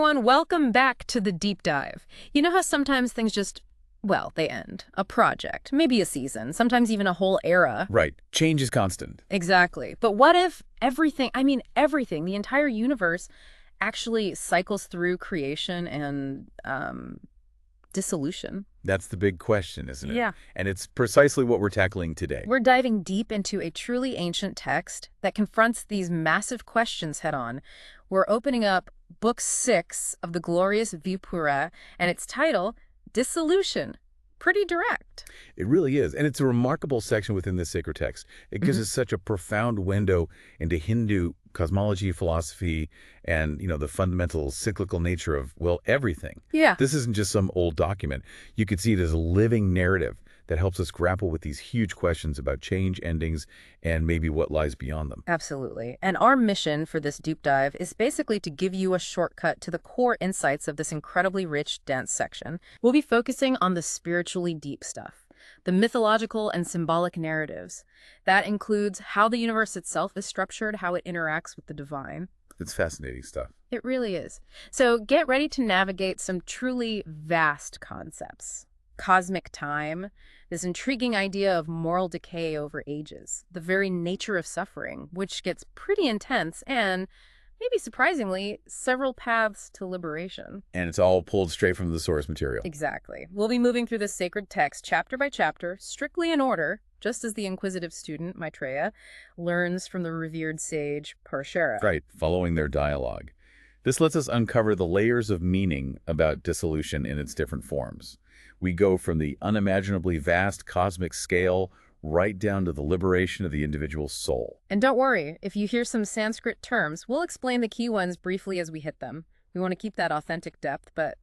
everyone. Welcome back to the deep dive. You know how sometimes things just, well, they end. A project, maybe a season, sometimes even a whole era. Right. Change is constant. Exactly. But what if everything, everything, the entire universe actually cycles through creation and dissolution? That's the big question, isn't it? Yeah. And it's precisely what we're tackling today. We're diving deep into a truly ancient text that confronts these massive questions head-on. We're opening up Book 6 of the glorious Vishnu Purana, and its title, Dissolution. Pretty direct. It really is. And it's a remarkable section within this sacred text. It gives us such a profound window into Hindu cosmology, philosophy, and, the fundamental cyclical nature of, well, everything. Yeah. This isn't just some old document. You could see it as a living narrative that helps us grapple with these huge questions about change, endings, and maybe what lies beyond them. Absolutely. And our mission for this deep dive is basically to give you a shortcut to the core insights of this incredibly rich, dense section. We'll be focusing on the spiritually deep stuff, the mythological and symbolic narratives. That includes how the universe itself is structured, how it interacts with the divine. It's fascinating stuff. It really is. So get ready to navigate some truly vast concepts. Cosmic time, this intriguing idea of moral decay over ages, the very nature of suffering, which gets pretty intense, and, maybe surprisingly, several paths to liberation. And it's all pulled straight from the source material. Exactly. We'll be moving through this sacred text chapter by chapter, strictly in order, just as the inquisitive student, Maitreya, learns from the revered sage, Parashara. Right, following their dialogue. This lets us uncover the layers of meaning about dissolution in its different forms. We go from the unimaginably vast cosmic scale right down to the liberation of the individual soul. And don't worry, if you hear some Sanskrit terms, we'll explain the key ones briefly as we hit them. We want to keep that authentic depth, but,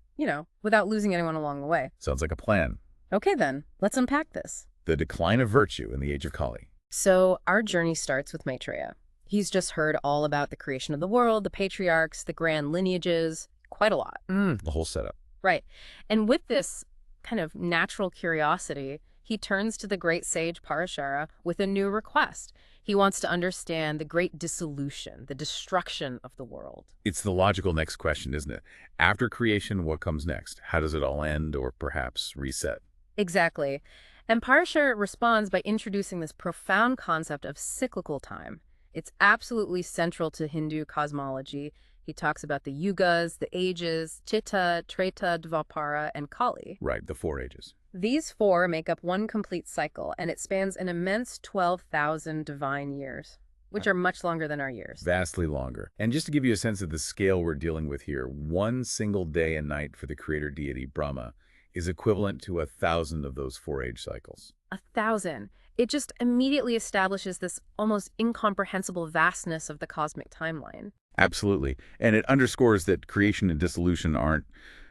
without losing anyone along the way. Sounds like a plan. Okay then, let's unpack this. The decline of virtue in the age of Kali. So our journey starts with Maitreya. He's just heard all about the creation of the world, the patriarchs, the grand lineages, quite a lot. The whole setup. Right. And with this kind of natural curiosity, he turns to the great sage Parashara with a new request. He wants to understand the great dissolution, the destruction of the world. It's the logical next question, isn't it? After creation, what comes next? How does it all end or perhaps reset? Exactly. And Parashara responds by introducing this profound concept of cyclical time. It's absolutely central to Hindu cosmology. He talks about the yugas, the ages, Chitta, Treta, Dvapara, and Kali. Right, the 4 ages. These 4 make up one complete cycle, and it spans an immense 12,000 divine years, which are much longer than our years. Vastly longer. And just to give you a sense of the scale we're dealing with here, one single day and night for the creator deity Brahma is equivalent to 1,000 of those 4-age cycles. 1,000. It just immediately establishes this almost incomprehensible vastness of the cosmic timeline. Absolutely. And it underscores that creation and dissolution aren't,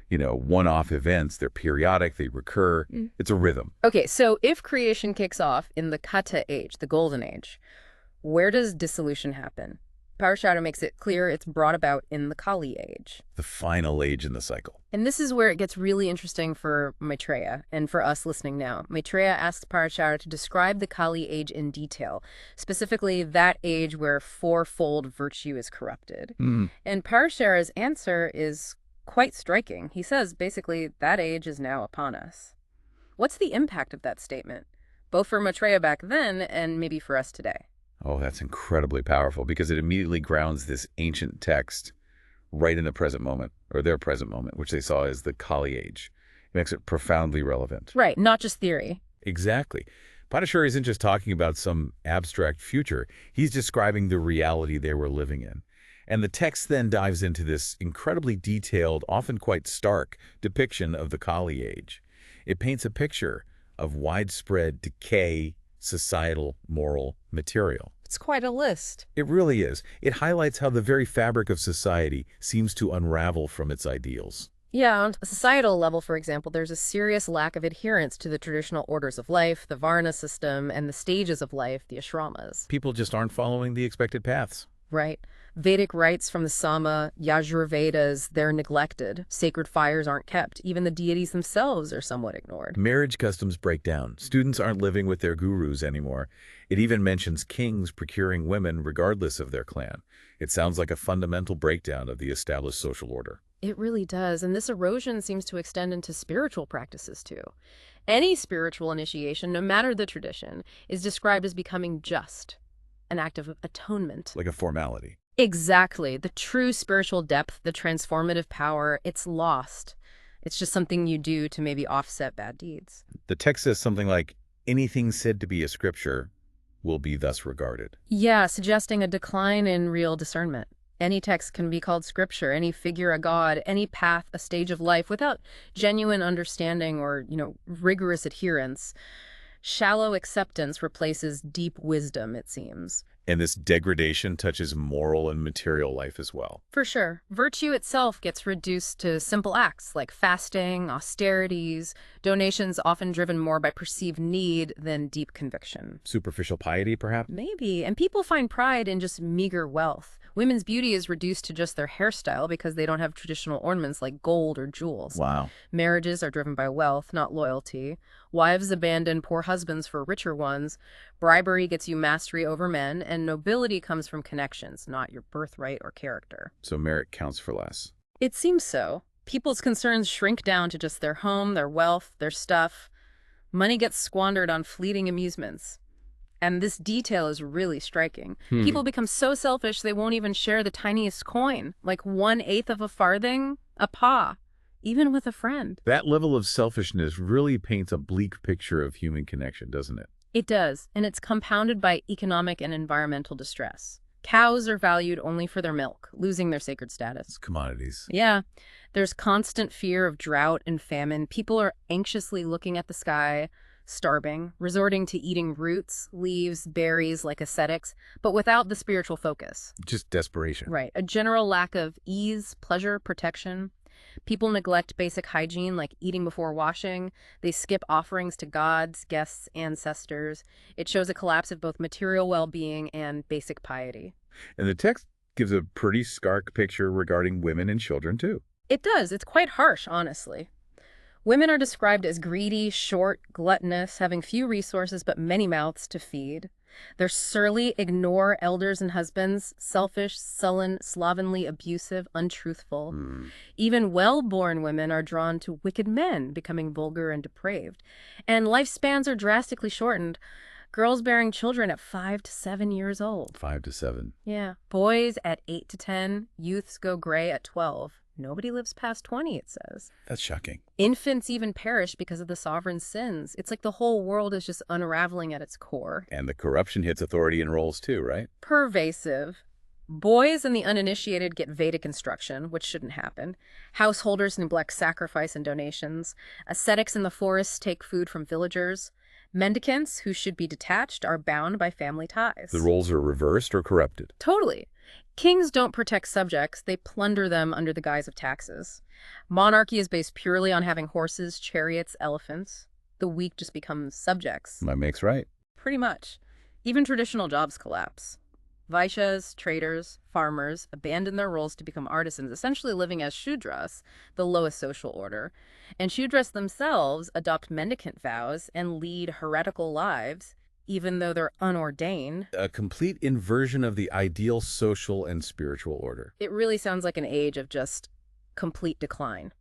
one-off events. They're periodic, they recur. It's a rhythm. Okay, so if creation kicks off in the Kata age, the golden age, where does dissolution happen? Parashara makes it clear it's brought about in the Kali age. The final age in the cycle. And this is where it gets really interesting for Maitreya and for us listening now. Maitreya asks Parashara to describe the Kali age in detail, specifically that age where fourfold virtue is corrupted. And Parashara's answer is quite striking. He says, basically, that age is now upon us. What's the impact of that statement, both for Maitreya back then and maybe for us today? Oh, that's incredibly powerful because it immediately grounds this ancient text right in the present moment, or their present moment, which they saw as the Kali age. It makes it profoundly relevant. Right, not just theory. Exactly. Parashara isn't just talking about some abstract future. He's describing the reality they were living in. And the text then dives into this incredibly detailed, often quite stark, depiction of the Kali age. It paints a picture of widespread decay, societal, moral, material. It's quite a list. It really is. It highlights how the very fabric of society seems to unravel from its ideals. Yeah, on a societal level, for example, there's a serious lack of adherence to the traditional orders of life, the Varna system, and the stages of life, the ashramas. People just aren't following the expected paths. Right. Vedic rites from the Sama, Yajurvedas, they're neglected. Sacred fires aren't kept. Even the deities themselves are somewhat ignored. Marriage customs break down. Students aren't living with their gurus anymore. It even mentions kings procuring women regardless of their clan. It sounds like a fundamental breakdown of the established social order. It really does, and this erosion seems to extend into spiritual practices too. Any spiritual initiation, no matter the tradition, is described as becoming just, an act of atonement. Like a formality. Exactly. The true spiritual depth, the transformative power, it's lost. It's just something you do to maybe offset bad deeds. The text says something like, anything said to be a scripture will be thus regarded. Yeah, suggesting a decline in real discernment. Any text can be called scripture, any figure a god, any path a stage of life without genuine understanding or, rigorous adherence. Shallow acceptance replaces deep wisdom, it seems. And this degradation touches moral and material life as well. For sure. Virtue itself gets reduced to simple acts like fasting, austerities, donations often driven more by perceived need than deep conviction. Superficial piety, perhaps? Maybe. And people find pride in just meager wealth. Women's beauty is reduced to just their hairstyle because they don't have traditional ornaments like gold or jewels. Wow. Marriages are driven by wealth, not loyalty. Wives abandon poor husbands for richer ones. Bribery gets you mastery over men, and nobility comes from connections, not your birthright or character. So merit counts for less. It seems so. People's concerns shrink down to just their home, their wealth, their stuff. Money gets squandered on fleeting amusements. And this detail is really striking. People become so selfish they won't even share the tiniest coin, like 1/8 of a farthing, a paw, even with a friend. That level of selfishness really paints a bleak picture of human connection, doesn't it? It does, and it's compounded by economic and environmental distress. Cows are valued only for their milk, losing their sacred status. It's commodities. Yeah, there's constant fear of drought and famine. People are anxiously looking at the sky, starving, resorting to eating roots, leaves, berries like ascetics, but without the spiritual focus. Just desperation. Right. A general lack of ease, pleasure, protection. People neglect basic hygiene like eating before washing. They skip offerings to gods, guests, ancestors. It shows a collapse of both material well-being and basic piety. And the text gives a pretty stark picture regarding women and children, too. It does. It's quite harsh, honestly. Women are described as greedy, short, gluttonous, having few resources but many mouths to feed. They're surly, ignore elders and husbands, selfish, sullen, slovenly, abusive, untruthful. Even well-born women are drawn to wicked men, becoming vulgar and depraved. And lifespans are drastically shortened. Girls bearing children at 5 to 7 years old. 5 to 7. Yeah. Boys at 8 to 10. Youths go gray at 12. Nobody lives past 20, it says. That's shocking. Infants even perish because of the sovereign's sins. It's like the whole world is just unraveling at its core. And the corruption hits authority and roles too, right? Pervasive. Boys and the uninitiated get Vedic instruction, which shouldn't happen. Householders neglect sacrifice and donations. Ascetics in the forests take food from villagers. Mendicants, who should be detached, are bound by family ties. The roles are reversed or corrupted. Totally. Kings don't protect subjects, they plunder them under the guise of taxes. Monarchy is based purely on having horses, chariots, elephants. The weak just become subjects. That makes right. Pretty much. Even traditional jobs collapse. Vaishyas, traders, farmers abandon their roles to become artisans, essentially living as Shudras, the lowest social order. And Shudras themselves adopt mendicant vows and lead heretical lives, even though they're unordained. A complete inversion of the ideal social and spiritual order. It really sounds like an age of just complete decline.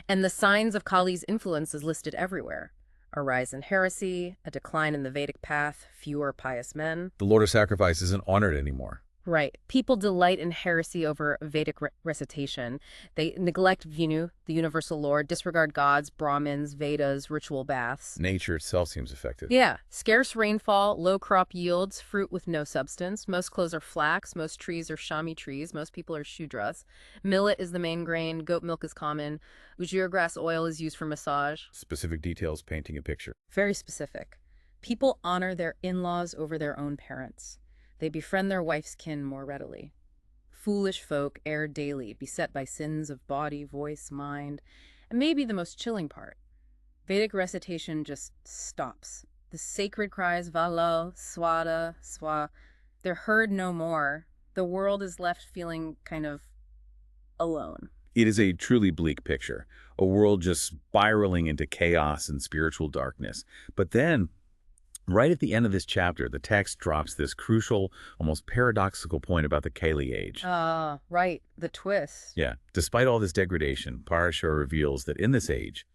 And the signs of Kali's influence is listed everywhere. A rise in heresy, a decline in the Vedic path, fewer pious men. The Lord of Sacrifice isn't honored anymore. Right. People delight in heresy over Vedic recitation. They neglect Vishnu, the universal Lord, disregard gods, Brahmins, Vedas, ritual baths. Nature itself seems affected. Yeah. Scarce rainfall, low crop yields, fruit with no substance. Most clothes are flax. Most trees are shami trees. Most people are Shudras. Millet is the main grain. Goat milk is common. Ujjira grass oil is used for massage. Specific details painting a picture. Very specific. People honor their in-laws over their own parents. They befriend their wife's kin more readily. Foolish folk err daily, beset by sins of body, voice, mind, and maybe the most chilling part. Vedic recitation just stops. The sacred cries, Valo, Swada, Swa, they're heard no more. The world is left feeling kind of alone. It is a truly bleak picture, a world just spiraling into chaos and spiritual darkness. But then Right at the end of this chapter, the text drops this crucial, almost paradoxical point about the Kali age. Ah, right, the twist. Yeah, despite all this degradation, Parashar reveals that in this age,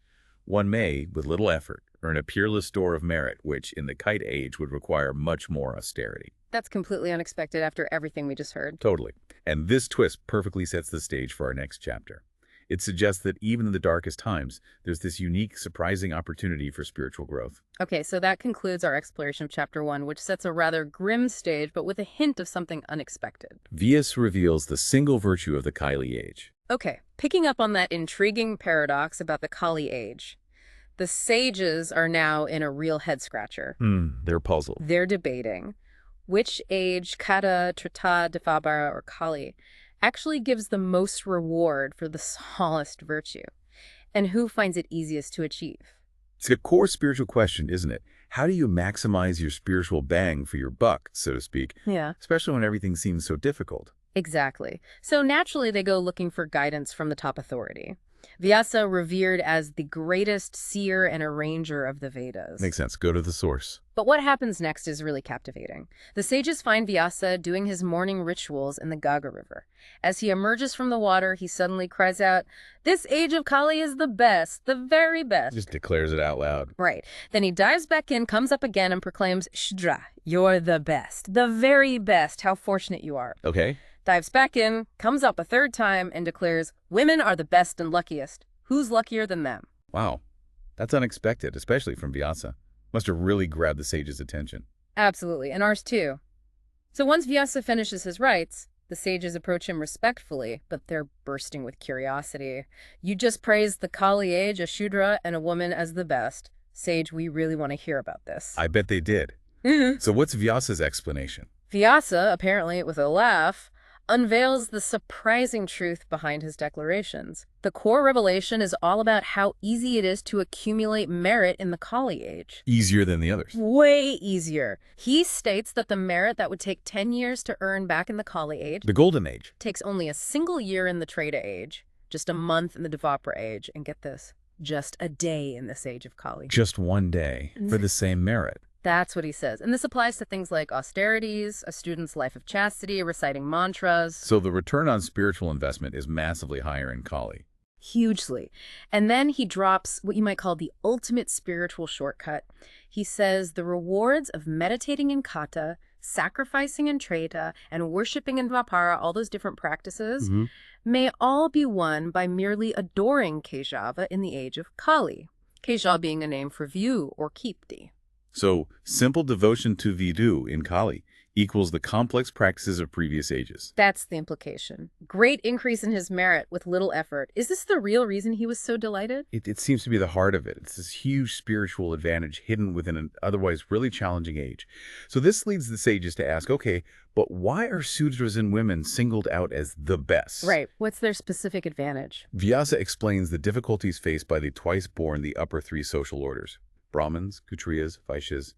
one may, with little effort, earn a peerless store of merit, which in the kite age would require much more austerity. That's completely unexpected after everything we just heard. Totally. And this twist perfectly sets the stage for our next chapter. It suggests that even in the darkest times, there's this unique, surprising opportunity for spiritual growth. Okay, so that concludes our exploration of Chapter 1, which sets a rather grim stage, but with a hint of something unexpected. Vyas reveals the single virtue of the Kali age. Okay, picking up on that intriguing paradox about the Kali age, the sages are now in a real head-scratcher. They're puzzled. They're debating which age, Kata, Trita, Dvapara, or Kali, actually gives the most reward for the smallest virtue, and who finds it easiest to achieve. It's a core spiritual question, isn't it? How do you maximize your spiritual bang for your buck, so to speak, Yeah. especially when everything seems so difficult? Exactly. So naturally, they go looking for guidance from the top authority. Vyasa, revered as the greatest seer and arranger of the Vedas. Makes sense. Go to the source. But what happens next is really captivating. The sages find Vyasa doing his morning rituals in the Gaga River. As he emerges from the water, he suddenly cries out, "This age of Kali is the best, the very best." Just declares it out loud. Right. Then he dives back in, comes up again, and proclaims, "Shudra, you're the best, the very best. How fortunate you are." Okay. Dives back in, comes up a third time, and declares, "Women are the best and luckiest. Who's luckier than them?" Wow. That's unexpected, especially from Vyasa. Must have really grabbed the sage's attention. Absolutely, and ours too. So once Vyasa finishes his rites, the sages approach him respectfully, but they're bursting with curiosity. "You just praised the Kali age, a Shudra, and a woman as the best. Sage, we really want to hear about this." I bet they did. So what's Vyasa's explanation? Vyasa, apparently with a laugh, unveils the surprising truth behind his declarations. The core revelation is all about how easy it is to accumulate merit in the Kali age. Easier than the others. Way easier. He states that the merit that would take 10 years to earn back in the Kali age The golden age. takes only a single year in the Treta age, just a month in the Dvapara age, and get this, just a day in this age of Kali. Just one day for the same merit. That's what he says. And this applies to things like austerities, a student's life of chastity, reciting mantras. So the return on spiritual investment is massively higher in Kali. Hugely. And then he drops what you might call the ultimate spiritual shortcut. He says the rewards of meditating in Kata, sacrificing in Treta, and worshiping in Dvapara, all those different practices, may all be won by merely adoring Kejava in the age of Kali. Kejava being a name for view or Kipti. So simple devotion to Vidu in Kali equals the complex practices of previous ages. That's the implication. Great increase in his merit with little effort. Is this the real reason he was so delighted? It seems to be the heart of it. It's this huge spiritual advantage hidden within an otherwise really challenging age. So this leads the sages to ask, okay, but why are Sudras and women singled out as the best? Right. What's their specific advantage? Vyasa explains the difficulties faced by the twice-born, the upper three social orders. Brahmins, Kshatriyas, Vaishyas.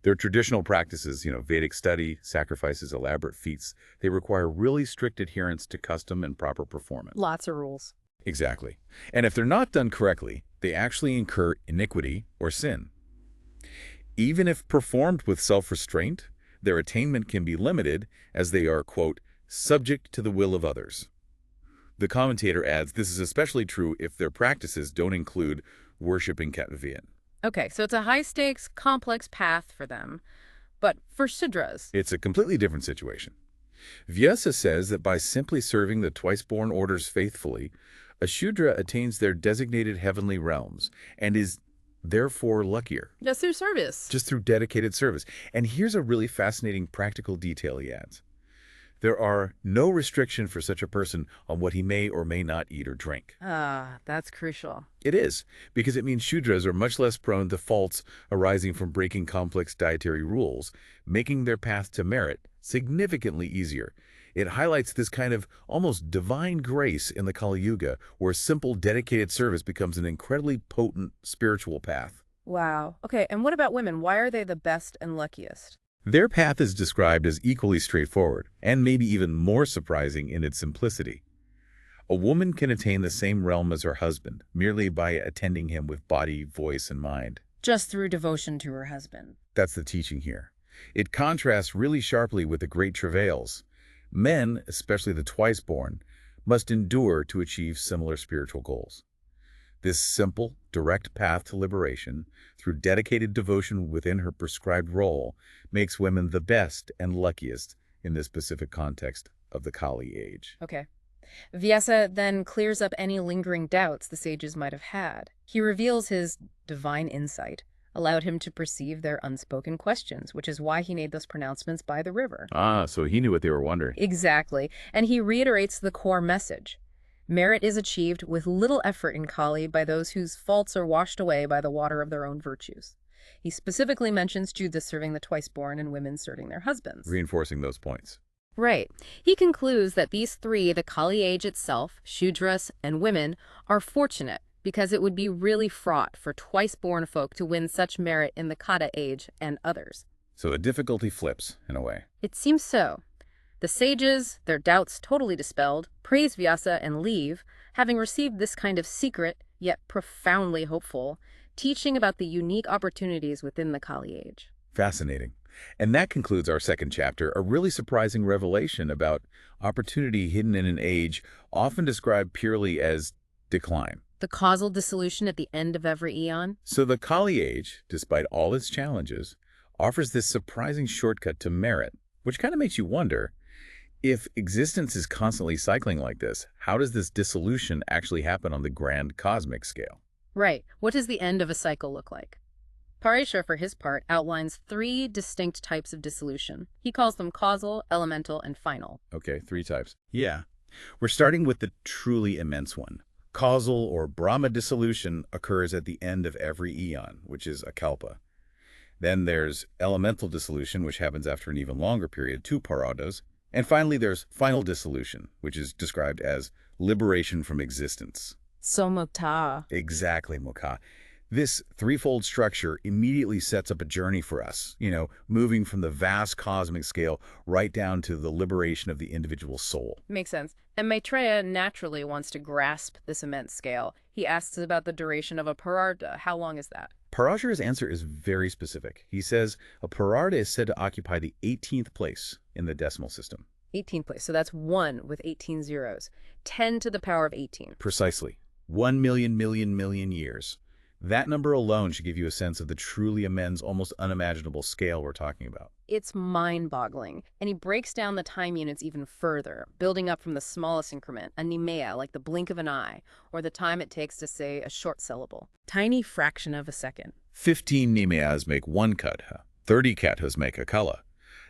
Their traditional practices, Vedic study, sacrifices, elaborate feats, they require really strict adherence to custom and proper performance. Lots of rules. Exactly. And if they're not done correctly, they actually incur iniquity or sin. Even if performed with self-restraint, their attainment can be limited as they are, quote, subject to the will of others. The commentator adds this is especially true if their practices don't include worshiping Katvaviyan. Okay, so it's a high-stakes, complex path for them. But for Sudras, It's a completely different situation. Vyasa says that by simply serving the twice-born orders faithfully, a Shudra attains their designated heavenly realms and is therefore luckier. just through service. Just through dedicated service. And here's a really fascinating practical detail he adds. There are no restriction for such a person on what he may or may not eat or drink. Ah, that's crucial. It is, because it means Shudras are much less prone to faults arising from breaking complex dietary rules, making their path to merit significantly easier. It highlights this kind of almost divine grace in the Kali Yuga, where simple, dedicated service becomes an incredibly potent spiritual path. Wow. Okay, and what about women? Why are they the best and luckiest? Their path is described as equally straightforward, and maybe even more surprising in its simplicity. A woman can attain the same realm as her husband, merely by attending him with body, voice, and mind. Just through devotion to her husband. That's the teaching here. It contrasts really sharply with the great travails. Men, especially the twice-born, must endure to achieve similar spiritual goals. This simple, direct path to liberation, through dedicated devotion within her prescribed role, makes women the best and luckiest in this specific context of the Kali age. Okay. Vyasa then clears up any lingering doubts the sages might have had. He reveals his divine insight, allowed him to perceive their unspoken questions, which is why he made those pronouncements by the river. Ah, so he knew what they were wondering. Exactly. And he reiterates the core message. Merit is achieved with little effort in Kali by those whose faults are washed away by the water of their own virtues. He specifically mentions Judas serving the twice-born and women serving their husbands. Reinforcing those points. Right. He concludes that these three, the Kali age itself, Shudras, and women, are fortunate because it would be really fraught for twice-born folk to win such merit in the Kata age and others. So the difficulty flips, in a way. It seems so. The sages, their doubts totally dispelled, praise Vyasa and leave, having received this kind of secret, yet profoundly hopeful, teaching about the unique opportunities within the Kali age. Fascinating. And that concludes our second chapter, a really surprising revelation about opportunity hidden in an age often described purely as decline. The causal dissolution at the end of every eon? So the Kali age, despite all its challenges, offers this surprising shortcut to merit, which kind of makes you wonder, if existence is constantly cycling like this, how does this dissolution actually happen on the grand cosmic scale? Right. What does the end of a cycle look like? Parashar, for his part, outlines three distinct types of dissolution. He calls them causal, elemental, and final. Okay, 3 types. Yeah. We're starting with the truly immense one. Causal or Brahma dissolution occurs at the end of every eon, which is a kalpa. Then there's elemental dissolution, which happens after an even longer period, 2 paradas. And finally, there's final dissolution, which is described as liberation from existence. So mukta. Exactly, Mukha. This threefold structure immediately sets up a journey for us, moving from the vast cosmic scale right down to the liberation of the individual soul. Makes sense. And Maitreya naturally wants to grasp this immense scale. He asks about the duration of a pararda. How long is that? Parashar's answer is very specific. He says a pararda is said to occupy the 18th place in the decimal system. 18th place. So that's 1 with 18 zeros. 10 to the power of 18. Precisely. 1 million, million, million years. That number alone should give you a sense of the truly immense, almost unimaginable scale we're talking about. It's mind-boggling. And he breaks down the time units even further, building up from the smallest increment, a nimea, like the blink of an eye, or the time it takes to say a short syllable. Tiny fraction of a second. 15 nimeas make 1 katha. 30 kathas make a kala.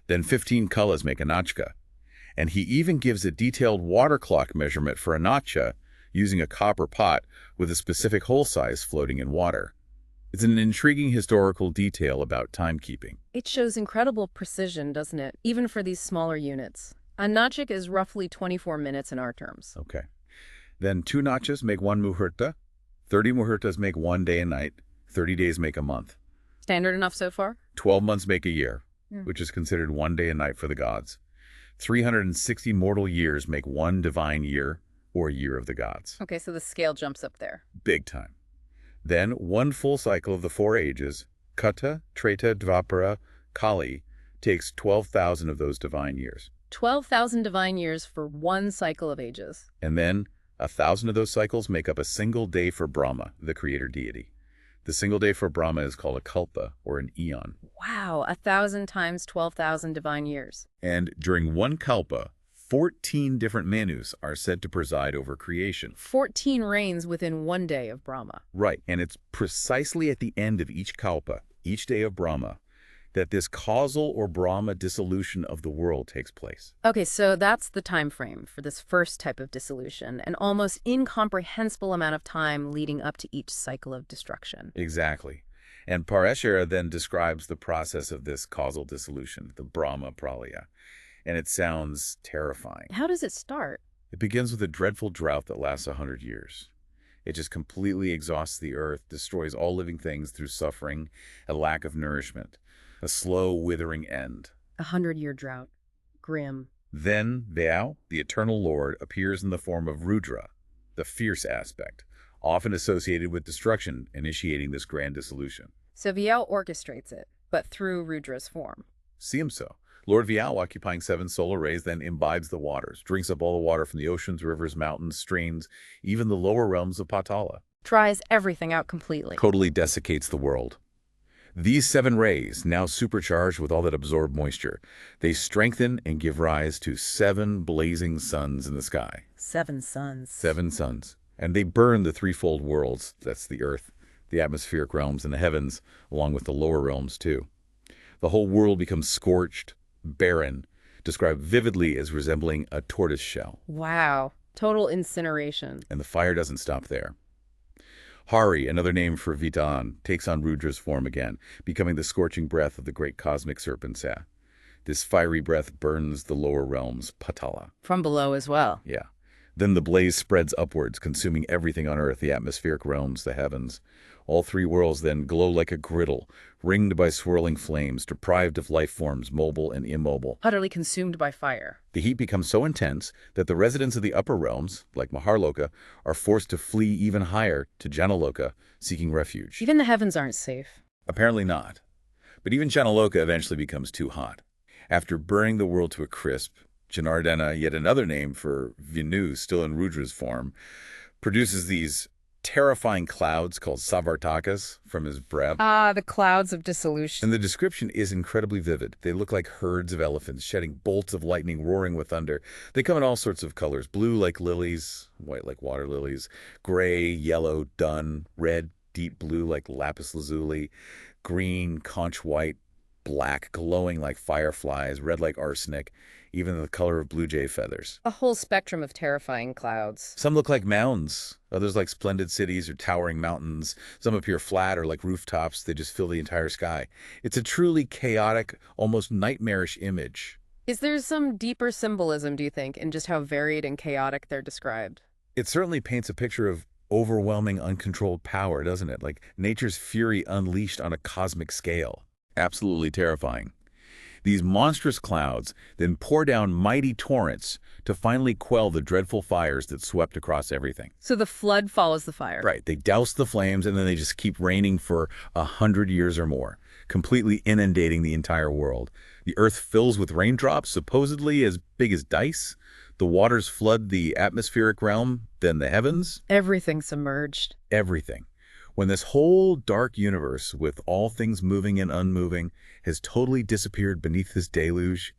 Then 15 kalas make a nachka. And he even gives a detailed water clock measurement for a nacha, using a copper pot with a specific hole size floating in water. It's an intriguing historical detail about timekeeping. It shows incredible precision, doesn't it? Even for these smaller units. A nachik is roughly 24 minutes in our terms. Okay. Then 2 nachas make 1 muhurta. 30 muhurtas make 1 day and night. 30 days make a month. Standard enough so far? 12 months make a year, which is considered 1 day and night for the gods. 360 mortal years make 1 divine year, or year of the gods. Okay, so the scale jumps up there. Big time. Then 1 full cycle of the 4 ages, Kata, Treta, Dvapara, Kali, takes 12,000 of those divine years. 12,000 divine years for 1 cycle of ages. And then 1,000 of those cycles make up a single day for Brahma, the creator deity. The single day for Brahma is called a kalpa, or an eon. Wow, 1,000 times 12,000 divine years. And during 1 kalpa, 14 different manus are said to preside over creation. 14 reigns within 1 day of Brahma. Right, and it's precisely at the end of each kalpa, each day of Brahma, that this causal or Brahma dissolution of the world takes place. Okay, so that's the time frame for this first type of dissolution, an almost incomprehensible amount of time leading up to each cycle of destruction. Exactly. And Parashara then describes the process of this causal dissolution, the Brahma Pralaya. And it sounds terrifying. How does it start? It begins with a dreadful drought that lasts 100 years. It just completely exhausts the earth, destroys all living things through suffering, a lack of nourishment, a slow, withering end. 100-year drought. Grim. Then Vyau, the eternal Lord, appears in the form of Rudra, the fierce aspect, often associated with destruction, initiating this grand dissolution. So Vyau orchestrates it. but through Rudra's form. Seems so. Lord Viao, occupying 7 solar rays, then imbibes the waters, drinks up all the water from the oceans, rivers, mountains, streams, even the lower realms of Patala. Dries everything out completely. Totally desiccates the world. These 7 rays, now supercharged with all that absorbed moisture, they strengthen and give rise to 7 blazing suns in the sky. 7 suns. 7 suns. And they burn the threefold worlds, that's the earth, the atmospheric realms, and the heavens, along with the lower realms too. The whole world becomes scorched, barren, described vividly as resembling a tortoise shell. Wow. Total incineration. And the fire doesn't stop there. Hari, another name for Vitan, takes on Rudra's form again, becoming the scorching breath of the great cosmic serpent Sa. This fiery breath burns the lower realms, Patala. From below as well. Yeah. Then the blaze spreads upwards, consuming everything on earth, the atmospheric realms, the heavens. All 3 worlds then glow like a griddle, ringed by swirling flames, deprived of life forms, mobile and immobile. Utterly consumed by fire. The heat becomes so intense that the residents of the upper realms, like Maharloka, are forced to flee even higher to Janaloka, seeking refuge. Even the heavens aren't safe. Apparently not. But even Janaloka eventually becomes too hot. After burning the world to a crisp, Janardana, yet another name for Vishnu, still in Rudra's form, produces these terrifying clouds called Savartakas from his breath. Ah, the clouds of dissolution. And the description is incredibly vivid. They look like herds of elephants, shedding bolts of lightning, roaring with thunder. They come in all sorts of colors, blue like lilies, white like water lilies, gray, yellow, dun, red, deep blue like lapis lazuli, green, conch white, black, glowing like fireflies, red like arsenic, even the color of blue jay feathers. A whole spectrum of terrifying clouds. Some look like mounds, others like splendid cities or towering mountains. Some appear flat or like rooftops. They just fill the entire sky. It's a truly chaotic, almost nightmarish image. Is there some deeper symbolism, do you think, in just how varied and chaotic they're described? It certainly paints a picture of overwhelming, uncontrolled power, doesn't it? Like nature's fury unleashed on a cosmic scale. Absolutely terrifying. These monstrous clouds then pour down mighty torrents to finally quell the dreadful fires that swept across everything. So the flood follows the fire. Right. They douse the flames and then they just keep raining for 100 years or more, completely inundating the entire world. The earth fills with raindrops supposedly as big as dice. The waters flood the atmospheric realm, then the heavens. Everything submerged. Everything. When this whole dark universe, with all things moving and unmoving, has totally disappeared beneath this deluge,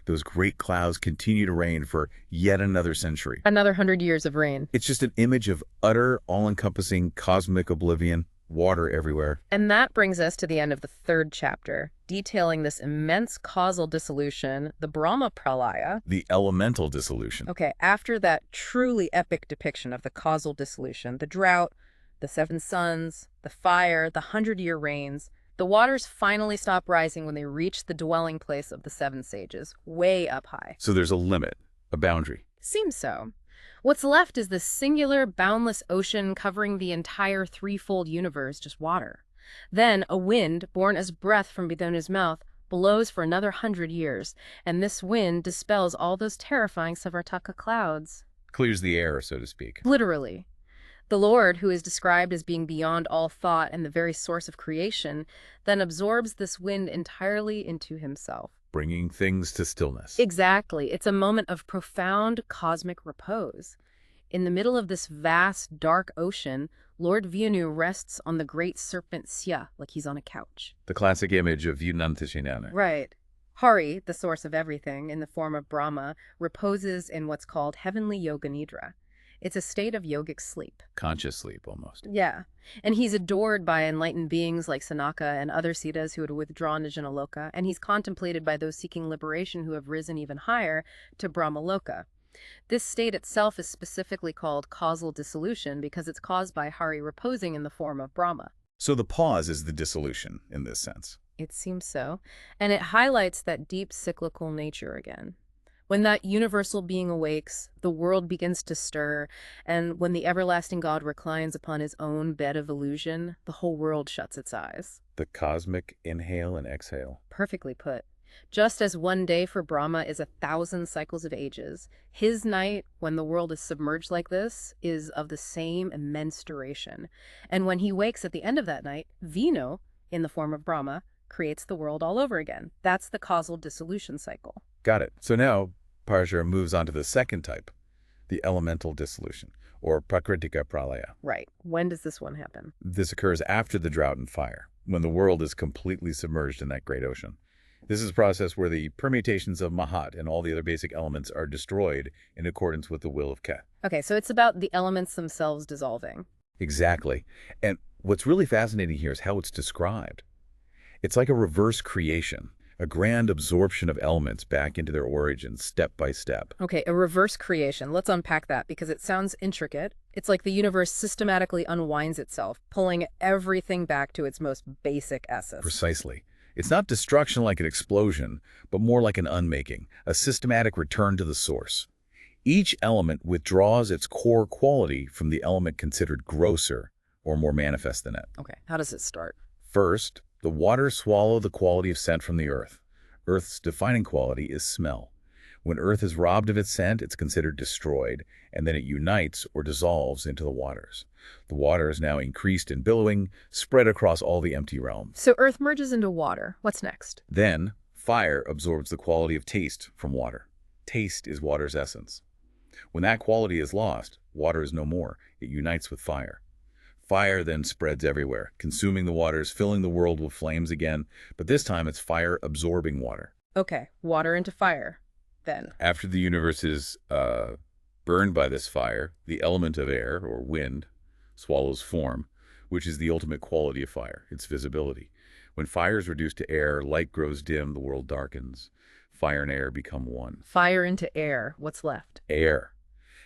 those great clouds continue to rain for yet another century. Another 100 years of rain. It's just an image of utter, all-encompassing cosmic oblivion, water everywhere. And that brings us to the end of the 3rd chapter, detailing this immense causal dissolution, the Brahma Pralaya. The elemental dissolution. Okay, after that truly epic depiction of the causal dissolution, the drought, the 7 suns, the fire, the 100-year rains, the waters finally stop rising when they reach the dwelling place of the 7 sages, way up high. So there's a limit, a boundary. Seems so. What's left is this singular, boundless ocean covering the entire threefold universe, just water. Then a wind, born as breath from Vidhu's mouth, blows for another 100 years, and this wind dispels all those terrifying Savartaka clouds. Clears the air, so to speak. Literally. The Lord, who is described as being beyond all thought and the very source of creation, then absorbs this wind entirely into himself. Bringing things to stillness. Exactly. It's a moment of profound cosmic repose. In the middle of this vast, dark ocean, Lord Vishnu rests on the great serpent Sya, like he's on a couch. The classic image of Yunantishinana. Right. Hari, the source of everything, in the form of Brahma, reposes in what's called heavenly yoga nidra. It's a state of yogic sleep. Conscious sleep, almost. Yeah. And he's adored by enlightened beings like Sanaka and other Siddhas who had withdrawn to Janaloka, and he's contemplated by those seeking liberation who have risen even higher to Brahmaloka. This state itself is specifically called causal dissolution because it's caused by Hari reposing in the form of Brahma. So the pause is the dissolution in this sense. It seems so. And it highlights that deep cyclical nature again. When that universal being awakes, the world begins to stir, and when the everlasting God reclines upon his own bed of illusion, the whole world shuts its eyes. The cosmic inhale and exhale. Perfectly put. Just as one day for Brahma is 1,000 cycles of ages, his night, when the world is submerged like this, is of the same immense duration. And when he wakes at the end of that night, Vishnu, in the form of Brahma, creates the world all over again. That's the causal dissolution cycle. Got it. So now Parashara moves on to the second type, the elemental dissolution, or Prakritika Pralaya. Right. When does this one happen? This occurs after the drought and fire, when the world is completely submerged in that great ocean. This is a process where the permutations of Mahat and all the other basic elements are destroyed in accordance with the will of Ke. Okay, so it's about the elements themselves dissolving. Exactly. And what's really fascinating here is how it's described. It's like a reverse creation, a grand absorption of elements back into their origins, step by step. Okay, a reverse creation. Let's unpack that because it sounds intricate. It's like the universe systematically unwinds itself, pulling everything back to its most basic essence. Precisely. It's not destruction like an explosion, but more like an unmaking, a systematic return to the source. Each element withdraws its core quality from the element considered grosser or more manifest than it. Okay, how does it start? First, the waters swallow the quality of scent from the earth. Earth's defining quality is smell. When earth is robbed of its scent, it's considered destroyed, and then it unites or dissolves into the waters. The water is now increased in billowing, spread across all the empty realms. So earth merges into water. What's next? Then, fire absorbs the quality of taste from water. Taste is water's essence. When that quality is lost, water is no more. It unites with fire. Fire then spreads everywhere, consuming the waters, filling the world with flames again, but this time it's fire absorbing water. Okay, water into fire. Then? After the universe is burned by this fire, the element of air, or wind, swallows form, which is the ultimate quality of fire, its visibility. When fire is reduced to air, light grows dim, the world darkens. Fire and air become one. Fire into air. What's left? Air.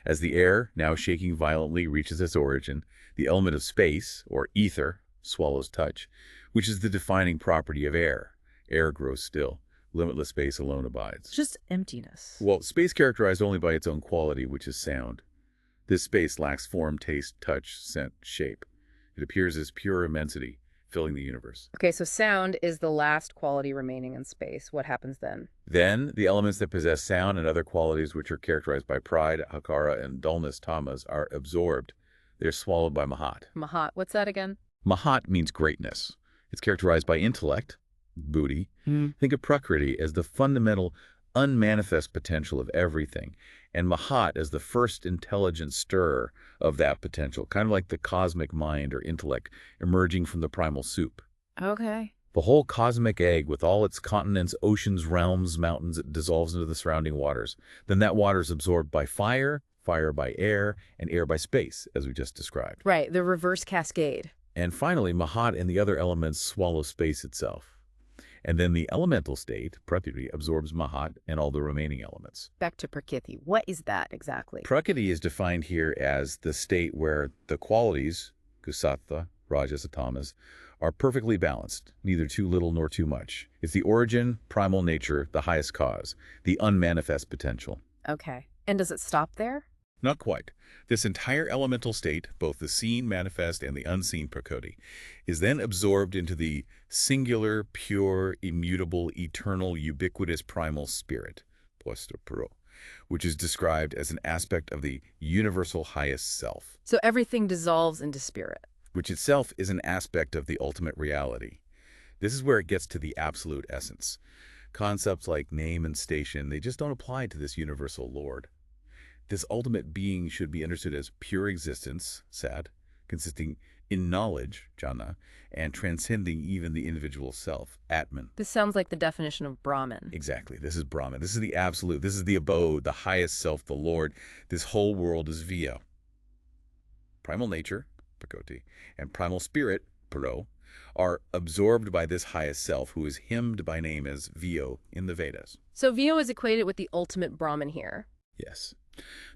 As the air, now shaking violently, reaches its origin, the element of space, or ether, swallows touch, which is the defining property of air. Air grows still. Limitless space alone abides. Just emptiness. Well, space characterized only by its own quality, which is sound. This space lacks form, taste, touch, scent, shape. It appears as pure immensity, filling the universe. Okay, so sound is the last quality remaining in space. What happens then? Then, the elements that possess sound and other qualities which are characterized by pride, hakara, and dullness, tamas, are absorbed. They're swallowed by Mahat. Mahat, what's that again? Mahat means greatness. It's characterized by intellect, buddhi. Think of Prakriti as the fundamental, unmanifest potential of everything, and Mahat as the first intelligent stir of that potential, kind of like the cosmic mind or intellect emerging from the primal soup. Okay. The whole cosmic egg with all its continents, oceans, realms, mountains, it dissolves into the surrounding waters. Then that water is absorbed by fire, fire by air, and air by space, as we just described. Right, the reverse cascade. And finally, Mahat and the other elements swallow space itself. And then the elemental state, Prakriti, absorbs Mahat and all the remaining elements. Back to Prakriti. What is that exactly? Prakriti is defined here as the state where the qualities, Kusattva, Rajas, and Tamas, are perfectly balanced, neither too little nor too much. It's the origin, primal nature, the highest cause, the unmanifest potential. Okay. And does it stop there? Not quite. This entire elemental state, both the seen, manifest, and the unseen Prakriti, is then absorbed into the singular, pure, immutable, eternal, ubiquitous primal spirit, which is described as an aspect of the universal highest self. So everything dissolves into spirit. Which itself is an aspect of the ultimate reality. This is where it gets to the absolute essence. Concepts like name and station, they just don't apply to this universal Lord. This ultimate being should be understood as pure existence, Sat, consisting in knowledge, Jhana, and transcending even the individual self, Atman. This sounds like the definition of Brahman. Exactly. This is Brahman. This is the absolute. This is the abode, the highest self, the Lord. This whole world is Vya. Primal nature, Prakoti, and primal spirit, Pro, are absorbed by this highest self, who is hymned by name as Vyo in the Vedas. So Vyo is equated with the ultimate Brahman here. Yes.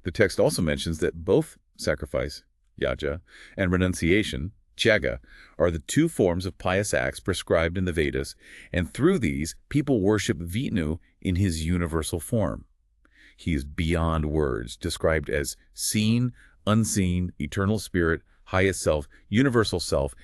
The text also mentions that both sacrifice, yaja, and renunciation, jaga, are the two forms of pious acts prescribed in the Vedas, and through these, people worship Vishnu in his universal form. He is beyond words, described as seen, unseen, eternal spirit, highest self,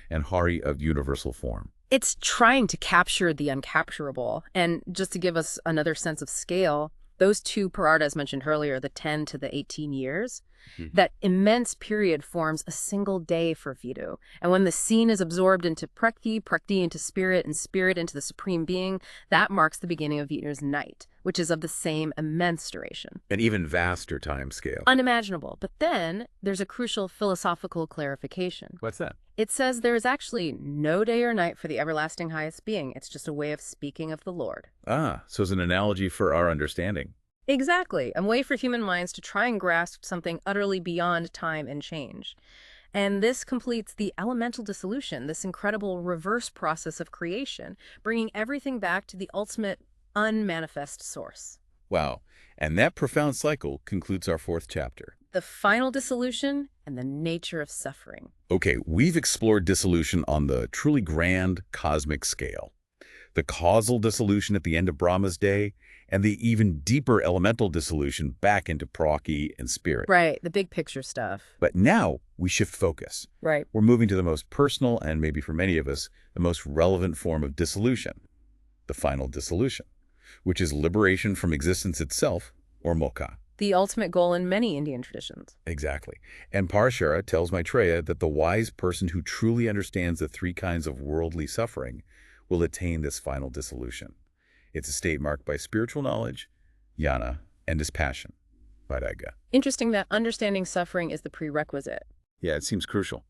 and Hari of universal form. It's trying to capture the uncapturable. And just to give us another sense of scale, those two Parardas mentioned earlier, the 10 to the 18 years, Mhm. That immense period forms a single day for Vidu. And when the scene is absorbed into Prakti, Prakti into spirit, and spirit into the Supreme Being, that marks the beginning of Vidu's night, which is of the same immense duration. An even vaster time scale. Unimaginable. But then there's a crucial philosophical clarification. What's that? It says there is actually no day or night for the everlasting highest being. It's just a way of speaking of the Lord. Ah, so it's an analogy for our understanding. Exactly. A way for human minds to try and grasp something utterly beyond time and change. And this completes the elemental dissolution, this incredible reverse process of creation, bringing everything back to the ultimate unmanifest source. Wow. And that profound cycle concludes our fourth chapter. The final dissolution and the nature of suffering. Okay, we've explored dissolution on the truly grand cosmic scale. The causal dissolution at the end of Brahma's day, and the even deeper elemental dissolution back into Praki and spirit. Right, the big picture stuff. But now we shift focus. Right. We're moving to the most personal and maybe for many of us, the most relevant form of dissolution, the final dissolution, which is liberation from existence itself, or moksha. The ultimate goal in many Indian traditions. Exactly. And Parashara tells Maitreya that the wise person who truly understands the three kinds of worldly suffering will attain this final dissolution. It's a state marked by spiritual knowledge, jnana, and dispassion, vairagya. Interesting that understanding suffering is the prerequisite. Yeah, it seems crucial.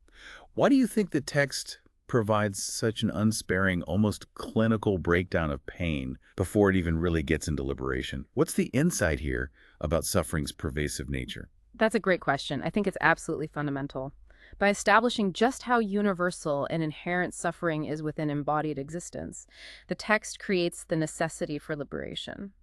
Why do you think the text provides such an unsparing, almost clinical breakdown of pain before it even really gets into liberation? What's the insight here about suffering's pervasive nature? That's a great question. I think it's absolutely fundamental. By establishing just how universal and inherent suffering is within embodied existence, the text creates the necessity for liberation.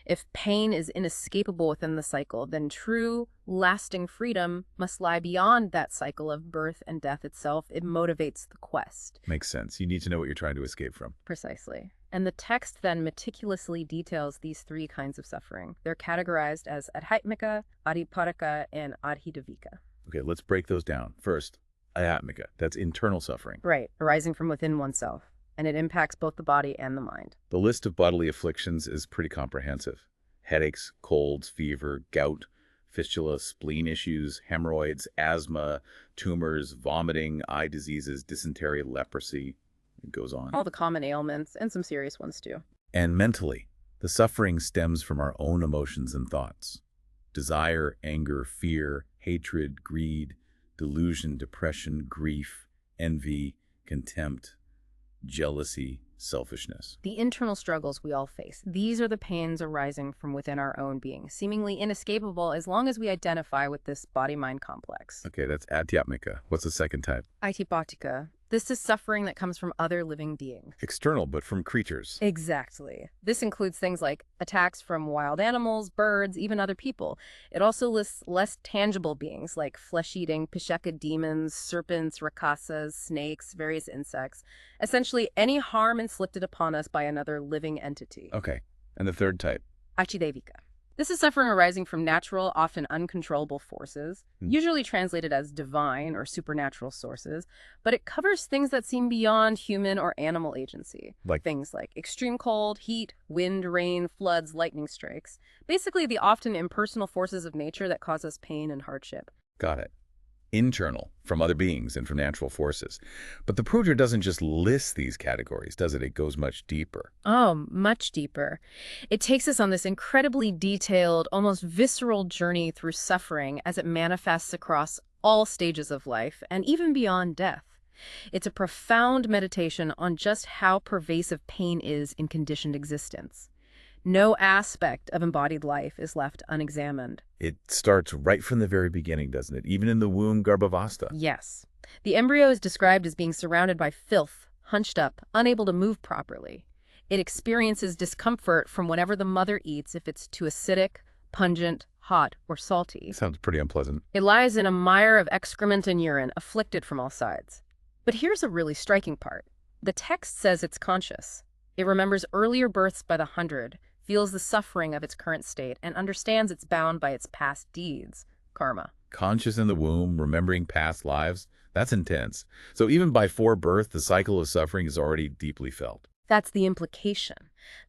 If pain is inescapable within the cycle, then true, lasting freedom must lie beyond that cycle of birth and death itself. It motivates the quest. Makes sense. You need to know what you're trying to escape from. Precisely. And the text then meticulously details these three kinds of suffering. They're categorized as adhyatmika, adiparaka, and adhidavika. Okay, let's break those down. First, ayatmika. That's internal suffering. Right, arising from within oneself. And it impacts both the body and the mind. The list of bodily afflictions is pretty comprehensive. Headaches, colds, fever, gout, fistula, spleen issues, hemorrhoids, asthma, tumors, vomiting, eye diseases, dysentery, leprosy. It goes on. All the common ailments, and some serious ones too. And mentally, the suffering stems from our own emotions and thoughts. Desire, anger, fear, hatred, greed, delusion, depression, grief, envy, contempt, jealousy, selfishness. The internal struggles we all face. These are the pains arising from within our own being, seemingly inescapable as long as we identify with this body-mind complex. Okay, that's atyatmika. What's the second type? Itipatika. This is suffering that comes from other living beings. External, but from creatures. Exactly. This includes things like attacks from wild animals, birds, even other people. It also lists less tangible beings like flesh-eating Pisheka demons, serpents, rakasas, snakes, various insects. Essentially, any harm inflicted upon us by another living entity. Okay, and the third type? Achidevika. This is suffering arising from natural, often uncontrollable forces, usually translated as divine or supernatural sources, but it covers things that seem beyond human or animal agency. Like? Things like extreme cold, heat, wind, rain, floods, lightning strikes. Basically, the often impersonal forces of nature that cause us pain and hardship. Got it. Internal, from other beings and from natural forces. But the Purana doesn't just list these categories, does it? It goes much deeper. Oh, much deeper. It takes us on this incredibly detailed, almost visceral journey through suffering as it manifests across all stages of life and even beyond death. It's a profound meditation on just how pervasive pain is in conditioned existence. No aspect of embodied life is left unexamined. It starts right from the very beginning, doesn't it? Even in the womb, Garbhavastha. Yes. The embryo is described as being surrounded by filth, hunched up, unable to move properly. It experiences discomfort from whatever the mother eats if it's too acidic, pungent, hot, or salty. Sounds pretty unpleasant. It lies in a mire of excrement and urine, afflicted from all sides. But here's a really striking part. The text says it's conscious. It remembers earlier births by the hundred, feels the suffering of its current state, and understands it's bound by its past deeds, karma. Conscious in the womb, remembering past lives, that's intense. So even by forebirth, the cycle of suffering is already deeply felt. That's the implication.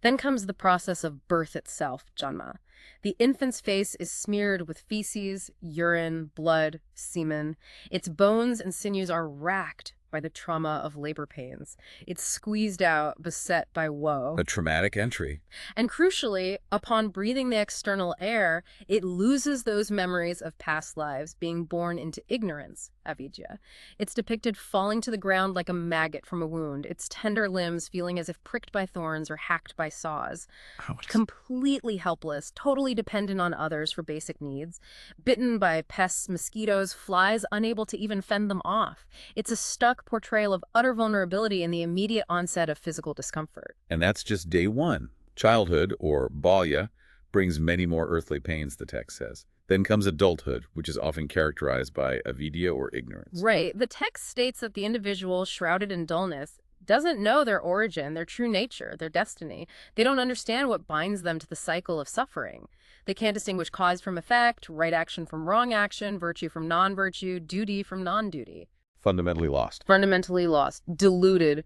Then comes the process of birth itself, Janma. The infant's face is smeared with feces, urine, blood, semen. Its bones and sinews are racked by the trauma of labor pains. It's squeezed out, beset by woe. A traumatic entry. And crucially, upon breathing the external air, it loses those memories of past lives, being born into ignorance, avidya. It's depicted falling to the ground like a maggot from a wound, its tender limbs feeling as if pricked by thorns or hacked by saws. Ouch. Completely helpless, totally dependent on others for basic needs, bitten by pests, mosquitoes, flies, unable to even fend them off. It's a stuck portrayal of utter vulnerability in the immediate onset of physical discomfort. And that's just day one. Childhood, or balya, brings many more earthly pains, the text says. Then comes adulthood, which is often characterized by avidya or ignorance. Right. The text states that the individual, shrouded in dullness, doesn't know their origin, their true nature, their destiny. They don't understand what binds them to the cycle of suffering. They can't distinguish cause from effect, right action from wrong action, virtue from non-virtue, duty from non-duty. Fundamentally lost. Fundamentally lost, deluded,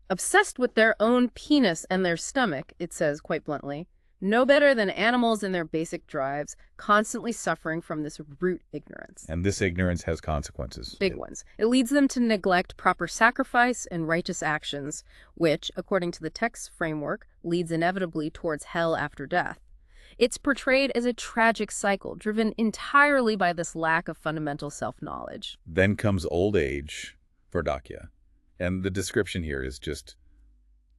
obsessed with their own penis and their stomach, it says quite bluntly. No better than animals in their basic drives, constantly suffering from this root ignorance. And this ignorance has consequences. Big ones. It leads them to neglect proper sacrifice and righteous actions, which, according to the text's framework, leads inevitably towards hell after death. It's portrayed as a tragic cycle, driven entirely by this lack of fundamental self-knowledge. Then comes old age, vardakya. And the description here is just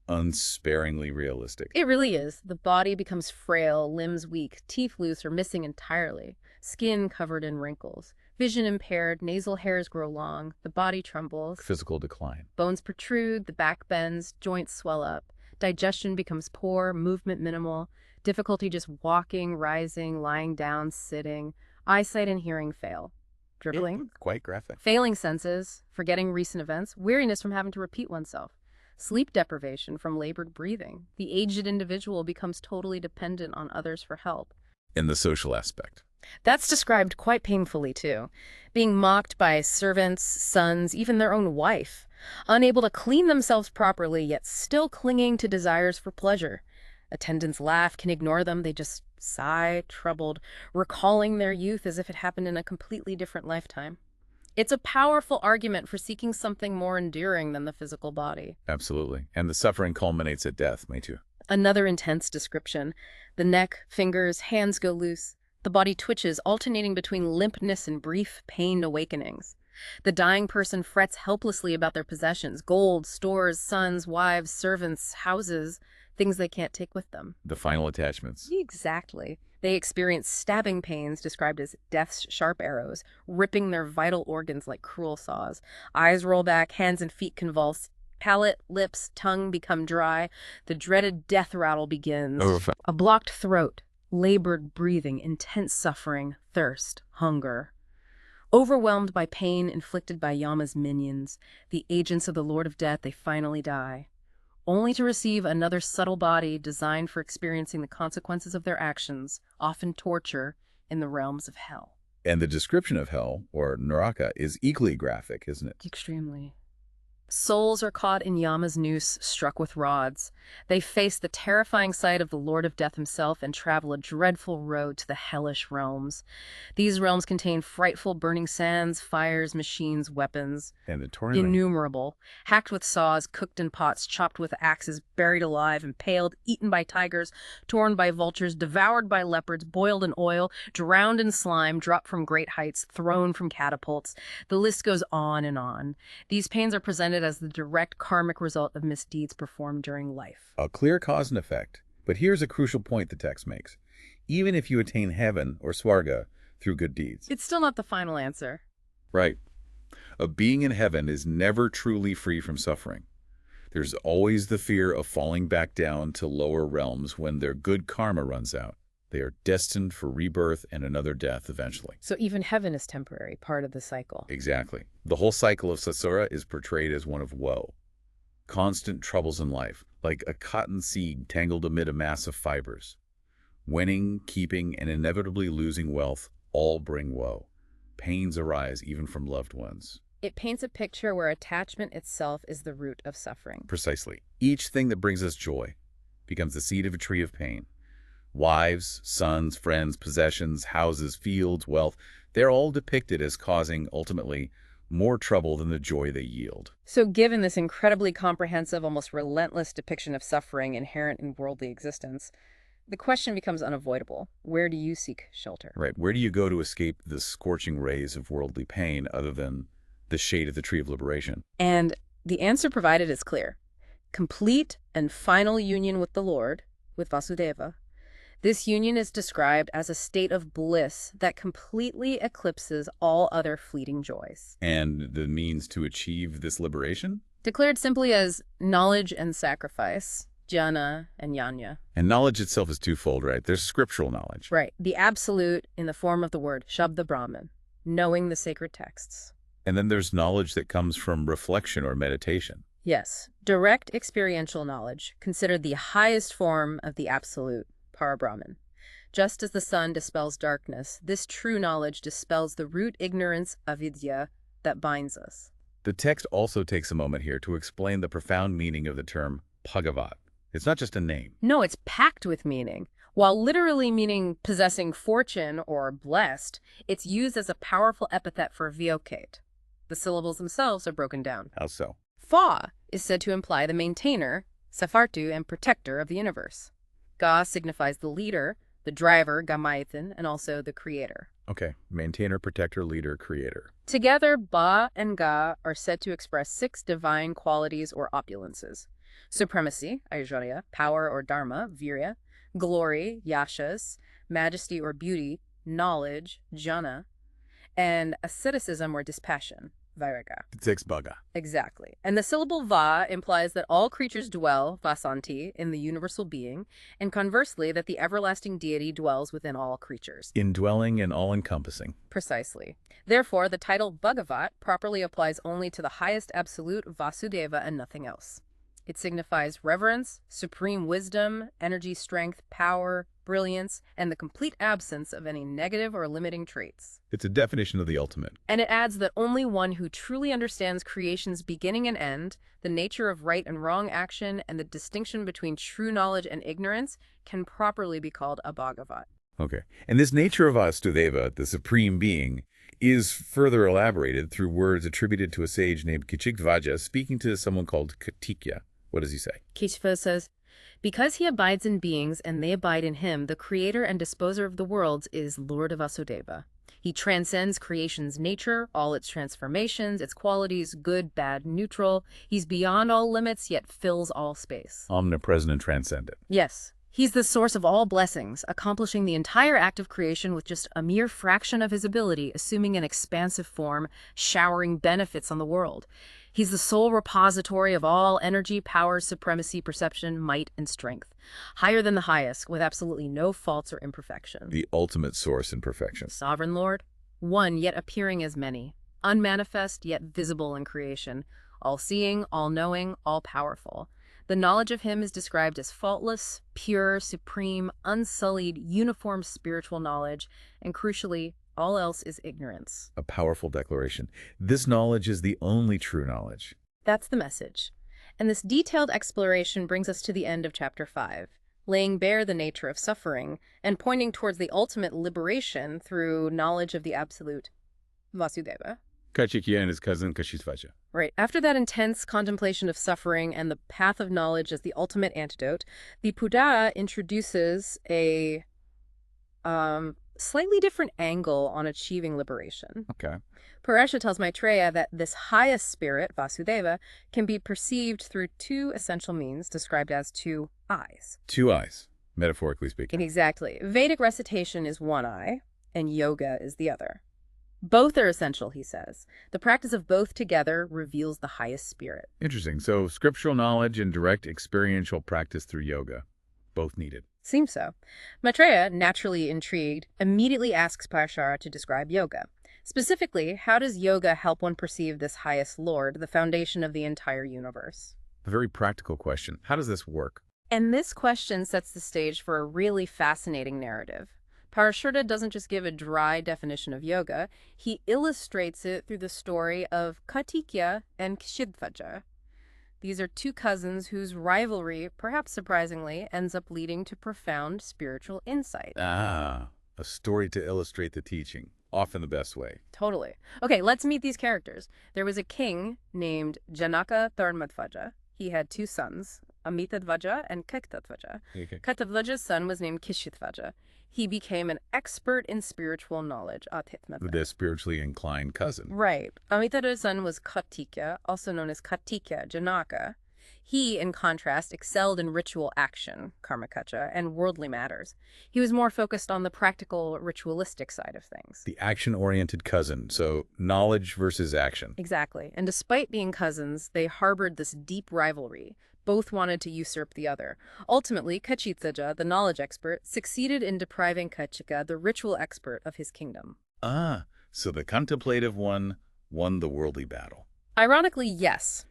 unsparingly realistic. It really is. The body becomes frail, limbs weak, teeth loose or missing entirely, skin covered in wrinkles, vision impaired, nasal hairs grow long, the body trembles, Physical decline. bones protrude, the back bends, joints swell up, digestion becomes poor, movement minimal, difficulty just walking, rising, lying down, sitting, eyesight and hearing fail. Dribbling, Quite graphic. failing senses, forgetting recent events, weariness from having to repeat oneself, sleep deprivation from labored breathing. The aged individual becomes totally dependent on others for help. In the social aspect. That's described quite painfully, too. Being mocked by servants, sons, even their own wife. Unable to clean themselves properly, yet still clinging to desires for pleasure. Attendants laugh, can ignore them, they just sigh, troubled, recalling their youth as if it happened in a completely different lifetime. It's a powerful argument for seeking something more enduring than the physical body. Absolutely. And the suffering culminates at death, may too. Another intense description. The neck, fingers, hands go loose. The body twitches, alternating between limpness and brief, pained awakenings. The dying person frets helplessly about their possessions, gold, stores, sons, wives, servants, houses, things they can't take with them. The final attachments. Exactly. They experience stabbing pains described as death's sharp arrows, ripping their vital organs like cruel saws. Eyes roll back, hands and feet convulse. Palate, lips, tongue become dry. The dreaded death rattle begins. A blocked throat, labored breathing, intense suffering, thirst, hunger. Overwhelmed by pain inflicted by Yama's minions, the agents of the Lord of Death, they finally die, only to receive another subtle body designed for experiencing the consequences of their actions, often torture, in the realms of hell. And the description of hell, or naraka, is equally graphic, isn't it? Extremely. Souls are caught in Yama's noose, struck with rods. They face the terrifying sight of the Lord of Death himself and travel a dreadful road to the hellish realms. These realms contain frightful burning sands, fires, machines, weapons. And the torment. Innumerable. Hacked with saws, cooked in pots, chopped with axes, buried alive, impaled, eaten by tigers, torn by vultures, devoured by leopards, boiled in oil, drowned in slime, dropped from great heights, thrown from catapults. The list goes on and on. These pains are presented as the direct karmic result of misdeeds performed during life. A clear cause and effect. But here's a crucial point the text makes. Even if you attain heaven or swarga through good deeds. It's still not the final answer. Right. A being in heaven is never truly free from suffering. There's always the fear of falling back down to lower realms when their good karma runs out. They are destined for rebirth and another death eventually. So even heaven is temporary, part of the cycle. Exactly. The whole cycle of samsara is portrayed as one of woe. Constant troubles in life, like a cotton seed tangled amid a mass of fibers. Winning, keeping, and inevitably losing wealth all bring woe. Pains arise even from loved ones. It paints a picture where attachment itself is the root of suffering. Precisely. Each thing that brings us joy, becomes the seed of a tree of pain. Wives, sons, friends, possessions, houses, fields, wealth, they're all depicted as causing, ultimately, more trouble than the joy they yield. So given this incredibly comprehensive, almost relentless depiction of suffering inherent in worldly existence, the question becomes unavoidable. Where do you seek shelter? Right. Where do you go to escape the scorching rays of worldly pain other than the shade of the tree of liberation? And the answer provided is clear. Complete and final union with the Lord, with Vasudeva. This union is described as a state of bliss that completely eclipses all other fleeting joys. And the means to achieve this liberation? Declared simply as knowledge and sacrifice, jhana and yajna. And knowledge itself is twofold, right? There's scriptural knowledge. Right, the absolute in the form of the word Shabda Brahman, knowing the sacred texts. And then there's knowledge that comes from reflection or meditation. Yes, direct experiential knowledge, considered the highest form of the absolute, Parabrahman. Just as the sun dispels darkness, this true knowledge dispels the root ignorance, avidya, that binds us. The text also takes a moment here to explain the profound meaning of the term Bhagavat. It's not just a name. No, it's packed with meaning. While literally meaning possessing fortune or blessed, it's used as a powerful epithet for vyokate. The syllables themselves are broken down. How so? Fa is said to imply the maintainer, Safartu, and protector of the universe. Ga signifies the leader, the driver, Gamayathan, and also the creator. Okay, maintainer, protector, leader, creator. Together, Ba and Ga are said to express 6 divine qualities or opulences. Supremacy, Aishwarya, power or Dharma, Virya, glory, Yashas, majesty or beauty, knowledge, Jhana, and asceticism or dispassion, Vairagya. It takes Bhaga. Exactly. And the syllable Va implies that all creatures dwell, Vasanti, in the universal being, and conversely, that the everlasting deity dwells within all creatures. Indwelling and all-encompassing. Precisely. Therefore, the title Bhagavat properly applies only to the highest absolute Vasudeva and nothing else. It signifies reverence, supreme wisdom, energy, strength, power, brilliance, and the complete absence of any negative or limiting traits. It's a definition of the ultimate. And it adds that only one who truly understands creation's beginning and end, the nature of right and wrong action, and the distinction between true knowledge and ignorance can properly be called a Bhagavat. Okay. And this nature of Vasudeva, the supreme being, is further elaborated through words attributed to a sage named Kichikvaja speaking to someone called Kartikya. What does he say? Kishva says, because he abides in beings and they abide in him, the creator and disposer of the worlds is Lord Vasudeva. He transcends creation's nature, all its transformations, its qualities, good, bad, neutral. He's beyond all limits, yet fills all space. Omnipresent and transcendent. Yes. He's the source of all blessings, accomplishing the entire act of creation with just a mere fraction of his ability, assuming an expansive form, showering benefits on the world. He's the sole repository of all energy, power, supremacy, perception, might, and strength. Higher than the highest, with absolutely no faults or imperfection. The ultimate source and perfection. Sovereign Lord, one yet appearing as many, unmanifest yet visible in creation, all-seeing, all-knowing, all-powerful. The knowledge of him is described as faultless, pure, supreme, unsullied, uniform spiritual knowledge, and crucially, all else is ignorance. A powerful declaration. This knowledge is the only true knowledge. That's the message. And this detailed exploration brings us to the end of Chapter 5, laying bare the nature of suffering and pointing towards the ultimate liberation through knowledge of the absolute Vasudeva. Kartikya and his cousin Kashishvaja. Right. After that intense contemplation of suffering and the path of knowledge as the ultimate antidote, the Buddha introduces a slightly different angle on achieving liberation. Okay. Paresha tells Maitreya that this highest spirit, Vasudeva, can be perceived through 2 essential means described as 2 eyes. 2 eyes, metaphorically speaking. Exactly. Vedic recitation is 1 eye, and yoga is the other. Both are essential, he says. The practice of both together reveals the highest spirit. Interesting. So scriptural knowledge and direct experiential practice through yoga, both needed. Seems so. Maitreya, naturally intrigued, immediately asks Parashara to describe yoga. Specifically, how does yoga help one perceive this highest Lord, the foundation of the entire universe? A very practical question. How does this work? And this question sets the stage for a really fascinating narrative. Parashara doesn't just give a dry definition of yoga, he illustrates it through the story of Kartikya and Kshidvaja. These are two cousins whose rivalry, perhaps surprisingly, ends up leading to profound spiritual insight. Ah, a story to illustrate the teaching, often the best way. Totally. Okay, let's meet these characters. There was a king named Janaka Dharmadvaja. He had two sons, Amitadvaja and Kektadvaja. Okay. Kektadvaja's son was named Kishithvaja. He became an expert in spiritual knowledge, The spiritually inclined cousin. Right. Amitadvaja's son was Kartikeya, also known as Kartikeya Janaka. He, in contrast, excelled in ritual action, karmakacha, and worldly matters. He was more focused on the practical, ritualistic side of things. The action-oriented cousin, so knowledge versus action. Exactly. And despite being cousins, they harbored this deep rivalry. Both wanted to usurp the other. Ultimately, Kachitsaja, the knowledge expert, succeeded in depriving Kachika, the ritual expert, of his kingdom. Ah, so the contemplative one won the worldly battle. Ironically, yes.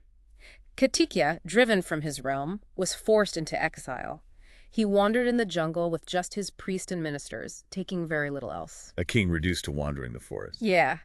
Kartikeya, driven from his realm, was forced into exile. He wandered in the jungle with just his priest and ministers, taking very little else. A king reduced to wandering the forest. Yeah,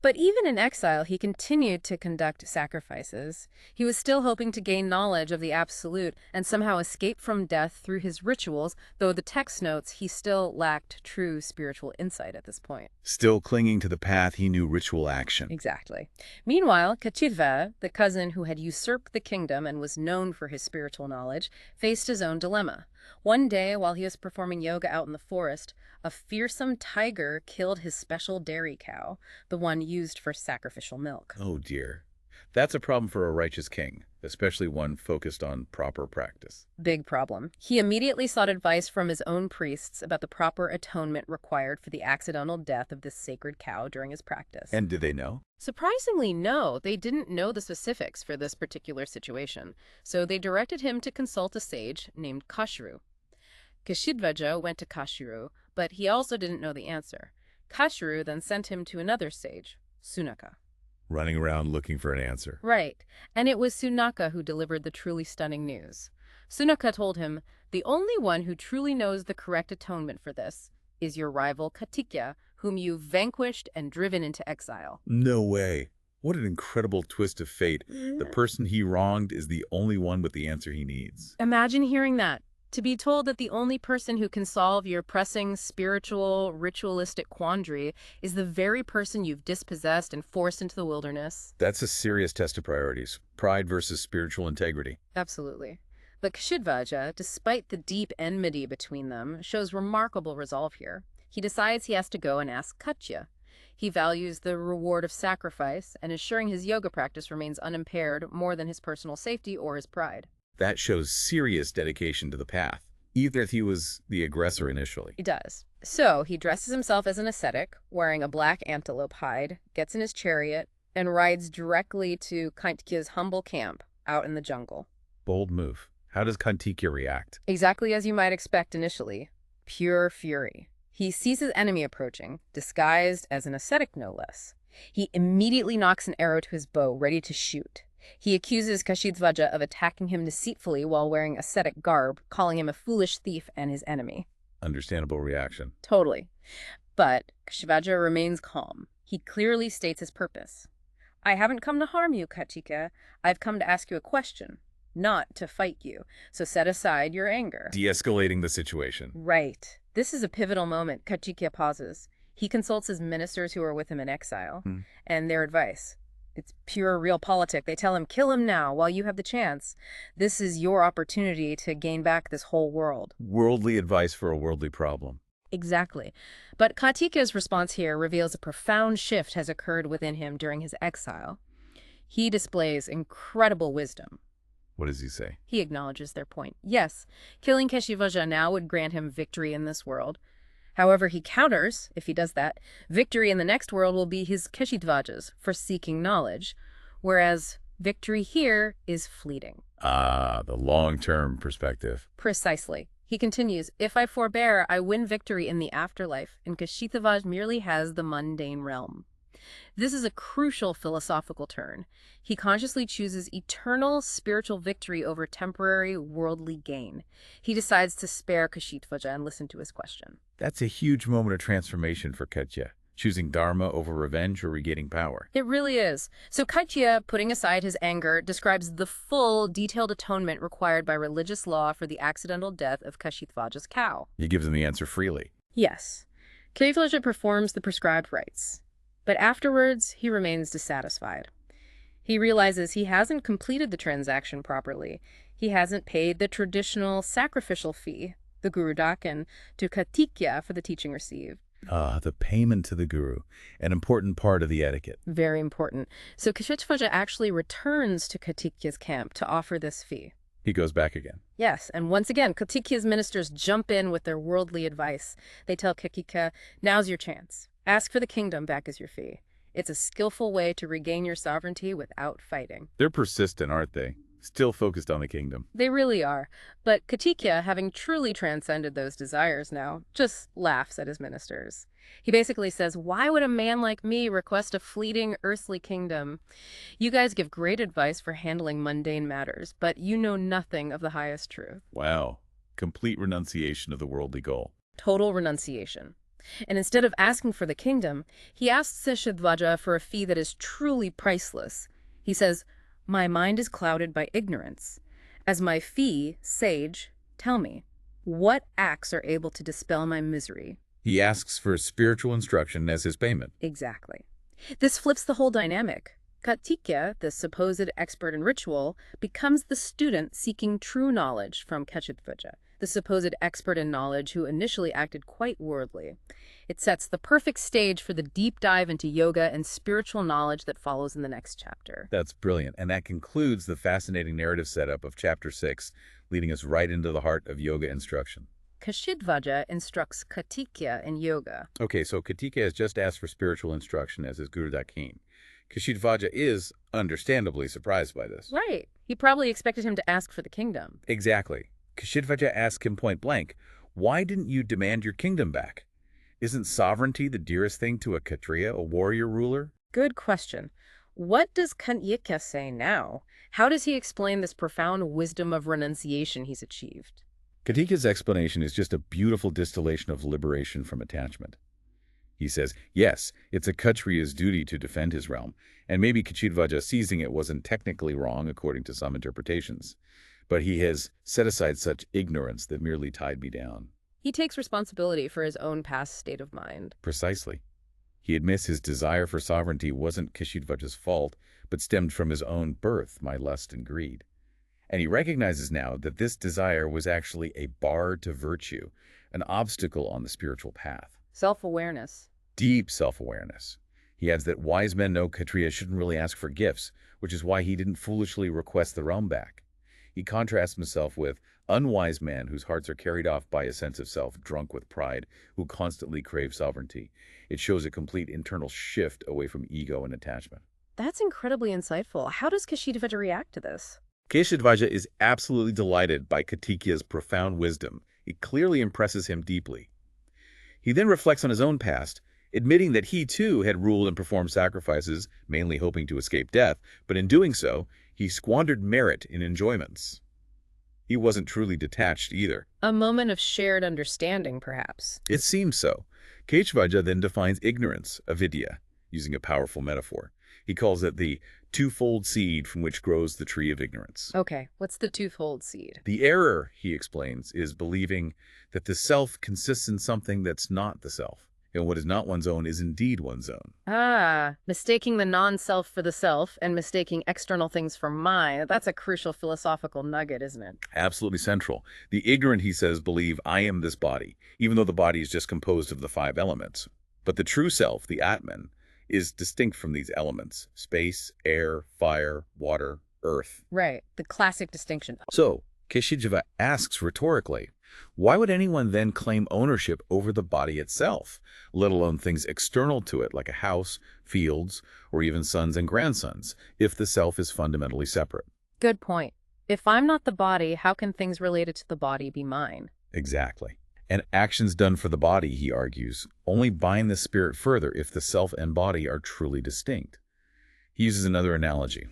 but even in exile, he continued to conduct sacrifices. He was still hoping to gain knowledge of the absolute and somehow escape from death through his rituals, though the text notes he still lacked true spiritual insight at this point. Still clinging to the path he knew ritual action. Exactly. Meanwhile, Kachitva, the cousin who had usurped the kingdom and was known for his spiritual knowledge, faced his own dilemma. One day, while he was performing yoga out in the forest, a fearsome tiger killed his special dairy cow, the one used for sacrificial milk. Oh dear. That's a problem for a righteous king, especially one focused on proper practice. Big problem. He immediately sought advice from his own priests about the proper atonement required for the accidental death of this sacred cow during his practice. And did they know? Surprisingly, no, they didn't know the specifics for this particular situation, so they directed him to consult a sage named Kashru. Kashidvaja went to Kashru, but he also didn't know the answer. Kashru then sent him to another sage, Sunaka. Running around looking for an answer. Right, and it was Sunaka who delivered the truly stunning news. Sunaka told him, "The only one who truly knows the correct atonement for this is your rival Kartikeya, whom you've vanquished and driven into exile." No way. What an incredible twist of fate. The person he wronged is the only one with the answer he needs. Imagine hearing that. To be told that the only person who can solve your pressing spiritual, ritualistic quandary is the very person you've dispossessed and forced into the wilderness. That's a serious test of priorities. Pride versus spiritual integrity. Absolutely. But Kashidvaja, despite the deep enmity between them, shows remarkable resolve here. He decides he has to go and ask Katya. He values the reward of sacrifice, and ensuring his yoga practice remains unimpaired more than his personal safety or his pride. That shows serious dedication to the path, even if he was the aggressor initially. He does. So he dresses himself as an ascetic, wearing a black antelope hide, gets in his chariot, and rides directly to Kartikeya's humble camp out in the jungle. Bold move. How does Kartikeya react? Exactly as you might expect initially. Pure fury. He sees his enemy approaching, disguised as an ascetic no less. He immediately knocks an arrow to his bow, ready to shoot. He accuses Kashidvaja of attacking him deceitfully while wearing ascetic garb, calling him a foolish thief and his enemy. Understandable reaction. Totally. But Kashidvaja remains calm. He clearly states his purpose. "I haven't come to harm you, Kartikeya. I've come to ask you a question, not to fight you. So set aside your anger." De-escalating the situation. Right. This is a pivotal moment. Kartikeya pauses. He consults his ministers who are with him in exile, and their advice. It's pure realpolitik. They tell him, "Kill him now while you have the chance. This is your opportunity to gain back this whole world." Worldly advice for a worldly problem. Exactly. But Kartikeya's response here reveals a profound shift has occurred within him during his exile. He displays incredible wisdom. What does he say? He acknowledges their point. Yes, killing Kashidvaja now would grant him victory in this world. However, he counters, if he does that, victory in the next world will be his Kashidvaja's for seeking knowledge, whereas victory here is fleeting. Ah, the long-term perspective. Precisely. He continues, "If I forbear, I win victory in the afterlife, and Kashidvaja merely has the mundane realm." This is a crucial philosophical turn. He consciously chooses eternal spiritual victory over temporary worldly gain. He decides to spare Kashidvaja and listen to his question. That's a huge moment of transformation for Katya. choosing Dharma over revenge or regaining power. It really is. So Kaitya, putting aside his anger, describes the full, detailed atonement required by religious law for the accidental death of Kashidhvaja's cow. He gives them the answer freely. Yes. Kashidhvaja performs the prescribed rites, but afterwards he remains dissatisfied. He realizes he hasn't completed the transaction properly. He hasn't paid the traditional sacrificial fee, the Guru Dakan, to Katikya for the teaching received. The payment to the guru, an important part of the etiquette. Very important. So Kashidhvaja actually returns to Katikya's camp to offer this fee. He goes back again. Yes, and once again, Katikya's ministers jump in with their worldly advice. They tell Katikya, now's your chance. Ask for the kingdom back as your fee. It's a skillful way to regain your sovereignty without fighting. They're persistent, aren't they? Still focused on the kingdom. They really are. But Katikya, having truly transcended those desires now, just laughs at his ministers. He basically says, why would a man like me request a fleeting earthly kingdom? You guys give great advice for handling mundane matters, but you know nothing of the highest truth. Wow. Complete renunciation of the worldly goal. Total renunciation. And instead of asking for the kingdom, he asks Kashidhvaja for a fee that is truly priceless. He says, my mind is clouded by ignorance. As my fee, sage, tell me, what acts are able to dispel my misery? He asks for spiritual instruction as his payment. Exactly. This flips the whole dynamic. Katikya, the supposed expert in ritual, becomes the student seeking true knowledge from Kashidhvaja, the supposed expert in knowledge who initially acted quite worldly. It sets the perfect stage for the deep dive into yoga and spiritual knowledge that follows in the next chapter. That's brilliant. And that concludes the fascinating narrative setup of Chapter 6, leading us right into the heart of yoga instruction. Kashidhvaja instructs Katikya in yoga. Okay, so Katikya has just asked for spiritual instruction as his Guru Dakin. Kashidhvaja is understandably surprised by this. Right. He probably expected him to ask for the kingdom. Exactly. Kashidhvaja asks him point blank, why didn't you demand your kingdom back? Isn't sovereignty the dearest thing to a Kshatriya, a warrior ruler? Good question. What does Katikya say now? How does he explain this profound wisdom of renunciation he's achieved? Katikya's explanation is just a beautiful distillation of liberation from attachment. He says, yes, it's a Kshatriya's duty to defend his realm, and maybe Kashidhvaja seizing it wasn't technically wrong according to some interpretations, but he has set aside such ignorance that merely tied me down. He takes responsibility for his own past state of mind. Precisely. He admits his desire for sovereignty wasn't Kashidhvaja's fault, but stemmed from his own birth, my lust and greed. And he recognizes now that this desire was actually a bar to virtue, an obstacle on the spiritual path. Self-awareness. Deep self-awareness. He adds that wise men know Kshatriya shouldn't really ask for gifts, which is why he didn't foolishly request the realm back. He contrasts himself with unwise men whose hearts are carried off by a sense of self, drunk with pride, who constantly crave sovereignty. It shows a complete internal shift away from ego and attachment. That's incredibly insightful. How does Kashidhvaja react to this? Kashidhvaja is absolutely delighted by Katikya's profound wisdom. It clearly impresses him deeply. He then reflects on his own past, admitting that he too had ruled and performed sacrifices, mainly hoping to escape death, but in doing so, he squandered merit in enjoyments. He wasn't truly detached either. A moment of shared understanding, perhaps. It seems so. Kashidhvaja then defines ignorance, avidya, using a powerful metaphor. He calls it the twofold seed from which grows the tree of ignorance. Okay, what's the twofold seed? The error, he explains, is believing that the self consists in something that's not the self, and what is not one's own is indeed one's own. Ah, mistaking the non-self for the self and mistaking external things for mine. That's a crucial philosophical nugget, isn't it? Absolutely central. The ignorant, he says, believe I am this body, even though the body is just composed of the 5 elements. But the true self, the Atman, is distinct from these elements: space, air, fire, water, earth. Right, the classic distinction. So, Kashidhvaja asks rhetorically, why would anyone then claim ownership over the body itself, let alone things external to it like a house, fields, or even sons and grandsons, if the self is fundamentally separate? Good point. If I'm not the body, how can things related to the body be mine? Exactly. And actions done for the body, he argues, only bind the spirit further if the self and body are truly distinct. He uses another analogy.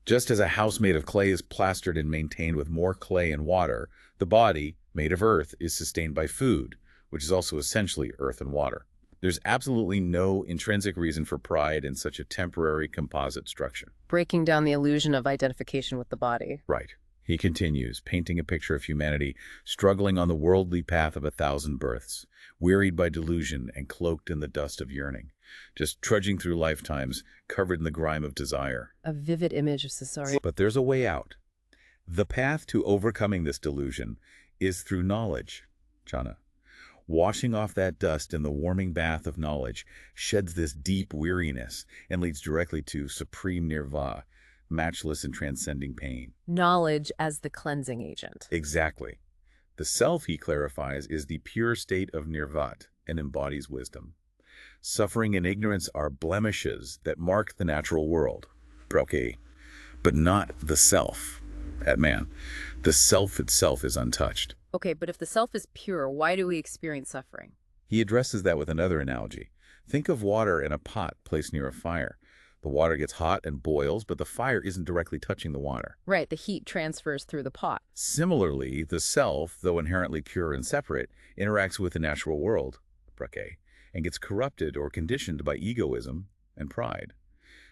Just as a house made of clay is plastered and maintained with more clay and water, the body, made of earth, is sustained by food, which is also essentially earth and water. There's absolutely no intrinsic reason for pride in such a temporary composite structure. Breaking down the illusion of identification with the body. Right. He continues, painting a picture of humanity struggling on the worldly path of 1,000 births, wearied by delusion and cloaked in the dust of yearning, just trudging through lifetimes covered in the grime of desire. A vivid image of Cesare. But there's a way out. The path to overcoming this delusion is through knowledge, Chana. Washing off that dust in the warming bath of knowledge sheds this deep weariness and leads directly to supreme nirvana, matchless and transcending pain. Knowledge as the cleansing agent. Exactly. The self, he clarifies, is the pure state of nirvana and embodies wisdom. Suffering and ignorance are blemishes that mark the natural world, okay, but not the self. Man, the self itself is untouched. Okay, but if the self is pure, why do we experience suffering? He addresses that with another analogy. Think of water in a pot placed near a fire. The water gets hot and boils, but the fire isn't directly touching the water. Right, the heat transfers through the pot. Similarly, the self, though inherently pure and separate, interacts with the natural world, and gets corrupted or conditioned by egoism and pride.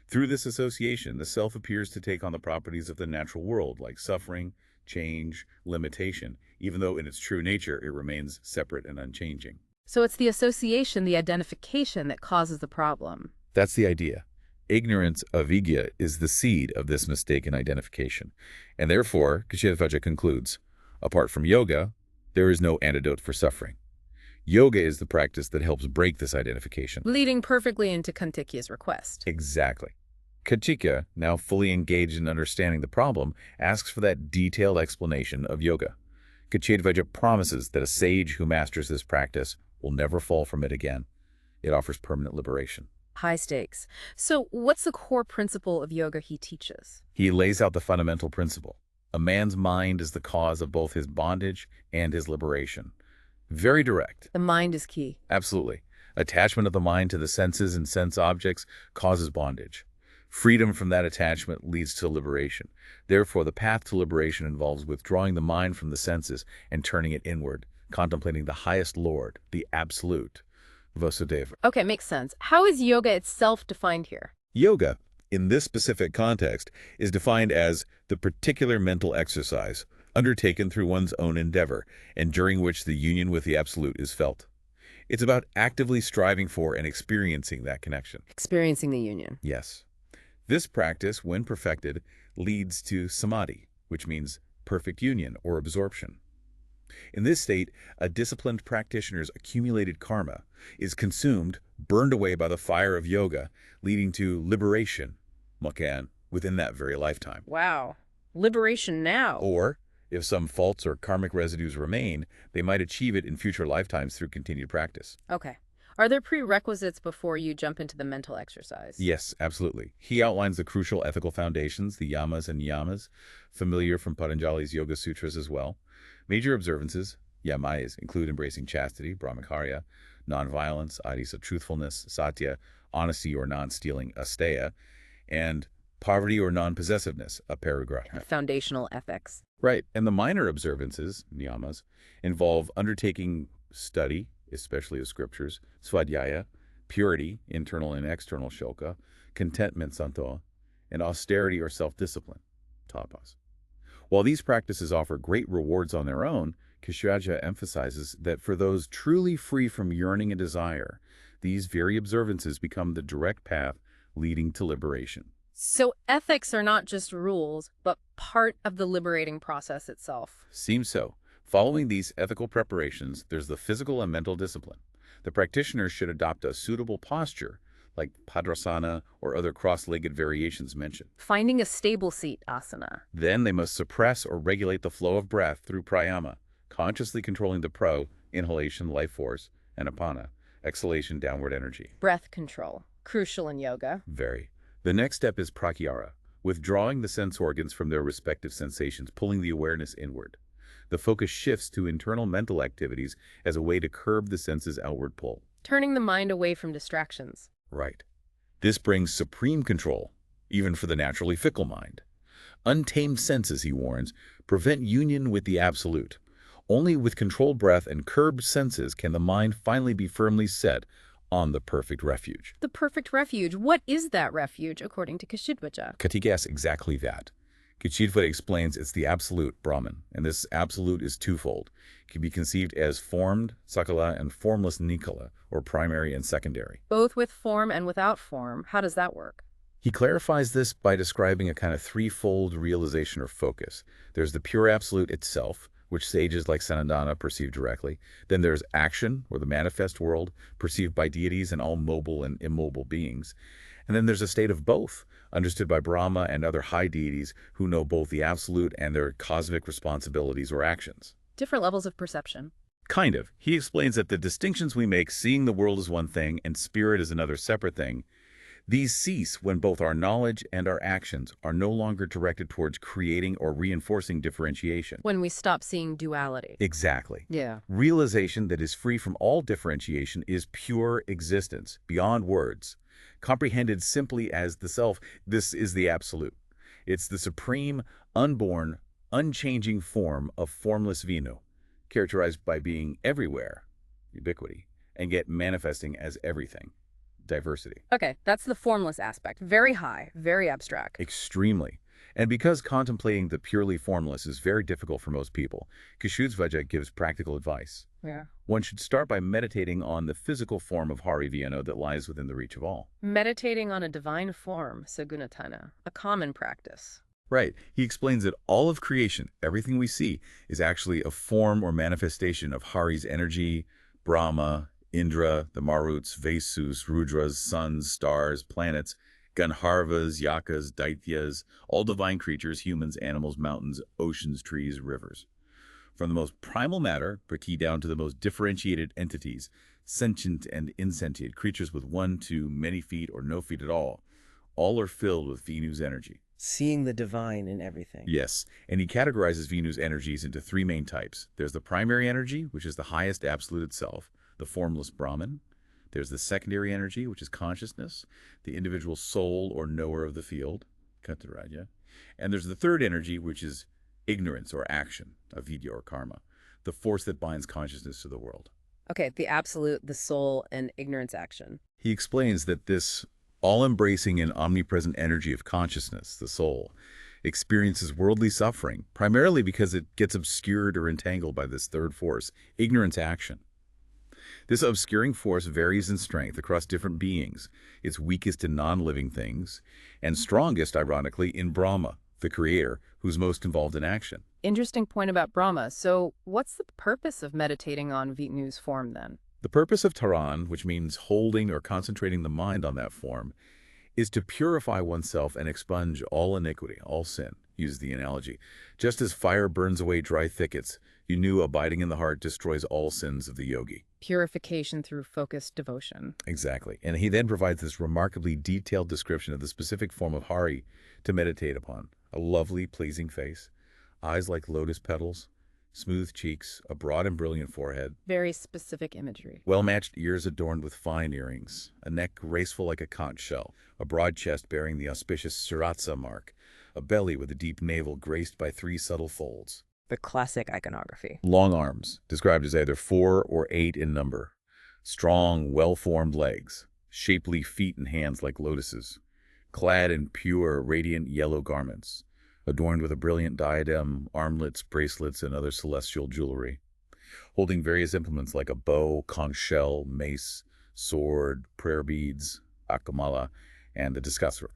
Through this association, the self appears to take on the properties of the natural world, like suffering, change, limitation, even though in its true nature it remains separate and unchanging. So it's the association, the identification that causes the problem. That's the idea. Ignorance avidya is the seed of this mistaken identification. And therefore, Kshetravaja concludes, apart from yoga, there is no antidote for suffering. Yoga is the practice that helps break this identification. Leading perfectly into Kantikya's request. Exactly. Katika, now fully engaged in understanding the problem, asks for that detailed explanation of yoga. Kshetravaja promises that a sage who masters this practice will never fall from it again. It offers permanent liberation. High stakes. So what's the core principle of yoga he teaches? He lays out the fundamental principle. A man's mind is the cause of both his bondage and his liberation. Very direct. The mind is key. Absolutely. Attachment of the mind to the senses and sense objects causes bondage. Freedom from that attachment leads to liberation. Therefore, the path to liberation involves withdrawing the mind from the senses and turning it inward, contemplating the highest Lord, the Absolute, Vasudeva. Okay, makes sense. How is yoga itself defined here? Yoga, in this specific context, is defined as the particular mental exercise undertaken through one's own endeavor and during which the union with the Absolute is felt. It's about actively striving for and experiencing that connection. Experiencing the union. Yes. This practice, when perfected, leads to samadhi, which means perfect union or absorption. In this state, a disciplined practitioner's accumulated karma is consumed, burned away by the fire of yoga, leading to liberation, within that very lifetime. Wow. Liberation now. Or, if some faults or karmic residues remain, they might achieve it in future lifetimes through continued practice. Okay. Are there prerequisites before you jump into the mental exercise? Yes, absolutely. He outlines the crucial ethical foundations, the yamas and niyamas, familiar from Patanjali's Yoga Sutras as well. Major observances, yamayas, include embracing chastity, brahmacharya, nonviolence, adisa, truthfulness, satya, honesty or non-stealing, asteya, and poverty or non-possessiveness, aparigraha. Foundational ethics. Right, and the minor observances, niyamas, involve undertaking study, especially of scriptures, svadhyaya, purity, internal and external shoka, contentment, santoha, and austerity or self-discipline, tapas. While these practices offer great rewards on their own, Kshetravaja emphasizes that for those truly free from yearning and desire, these very observances become the direct path leading to liberation. So ethics are not just rules, but part of the liberating process itself. Seems so. Following these ethical preparations, there's the physical and mental discipline. The practitioner should adopt a suitable posture, like padrasana or other cross-legged variations mentioned. Finding a stable seat, asana. Then they must suppress or regulate the flow of breath through pranayama, consciously controlling the pro, inhalation, life force, and apana, exhalation, downward energy. Breath control, crucial in yoga. Very. The next step is pratyahara, withdrawing the sense organs from their respective sensations, pulling the awareness inward. The focus shifts to internal mental activities as a way to curb the senses' outward pull. Turning the mind away from distractions. Right. This brings supreme control, even for the naturally fickle mind. Untamed senses, he warns, prevent union with the Absolute. Only with controlled breath and curbed senses can the mind finally be firmly set on the perfect refuge. The perfect refuge. What is that refuge, according to Kashidvaja? Kartikeya asks exactly that. Kashidvaja explains it's the absolute Brahman, and this absolute is twofold. It can be conceived as formed, sakala, and formless nikala, or primary and secondary. Both with form and without form. How does that work? He clarifies this by describing a kind of threefold realization or focus. There's the pure absolute itself, which sages like Sanandana perceive directly. Then there's action, or the manifest world, perceived by deities and all mobile and immobile beings. And then there's a state of both, understood by Brahma and other high deities who know both the absolute and their cosmic responsibilities or actions. Different levels of perception. Kind of. He explains that the distinctions we make, seeing the world as one thing and spirit as another separate thing, these cease when both our knowledge and our actions are no longer directed towards creating or reinforcing differentiation. When we stop seeing duality. Exactly. Yeah. Realization that is free from all differentiation is pure existence, beyond words. Comprehended simply as the self, this is the absolute. It's the supreme, unborn, unchanging form of formless Vishnu, characterized by being everywhere, ubiquity, and yet manifesting as everything, diversity. Okay, that's the formless aspect. Very high, very abstract. Extremely. And because contemplating the purely formless is very difficult for most people, Kashidvaja gives practical advice. Yeah. One should start by meditating on the physical form of Hari Vishnu that lies within the reach of all. Meditating on a divine form, Sagunatana, a common practice. Right. He explains that all of creation, everything we see, is actually a form or manifestation of Hari's energy, Brahma, Indra, the Maruts, Vasus, Rudras, suns, stars, planets, Gandharvas, Yakas, Daityas, all divine creatures, humans, animals, mountains, oceans, trees, rivers. From the most primal matter, Prati, down to the most differentiated entities, sentient and insentient, creatures with 1 to many feet or no feet at all are filled with Vishnu's energy. Seeing the divine in everything. Yes, and he categorizes Vishnu's energies into 3 main types. There's the primary energy, which is the highest absolute itself, the formless Brahman. There's the secondary energy, which is consciousness, the individual soul or knower of the field, Kataraja. And there's the third energy, which is ignorance or action, avidya or karma, the force that binds consciousness to the world. Okay, the absolute, the soul, and ignorance action. He explains that this all-embracing and omnipresent energy of consciousness, the soul, experiences worldly suffering, primarily because it gets obscured or entangled by this third force, ignorance action. This obscuring force varies in strength across different beings. It's weakest in non-living things, and strongest, ironically, in Brahma, the creator, who's most involved in action. Interesting point about Brahma. So what's the purpose of meditating on Vishnu's form then? The purpose of Taran, which means holding or concentrating the mind on that form, is to purify oneself and expunge all iniquity, all sin, use the analogy. Just as fire burns away dry thickets, you knew abiding in the heart destroys all sins of the yogi. Purification through focused devotion. Exactly. And he then provides this remarkably detailed description of the specific form of Hari to meditate upon. A lovely, pleasing face, eyes like lotus petals, smooth cheeks, a broad and brilliant forehead. Very specific imagery. Well-matched ears adorned with fine earrings, a neck graceful like a conch shell, a broad chest bearing the auspicious Siratsa mark, a belly with a deep navel graced by 3 subtle folds. The classic iconography. Long arms, described as either 4 or 8 in number. Strong, well-formed legs, shapely feet and hands like lotuses. Clad in pure, radiant yellow garments, adorned with a brilliant diadem, armlets, bracelets, and other celestial jewelry. Holding various implements like a bow, conch shell, mace, sword, prayer beads, akamala, and the diskasra.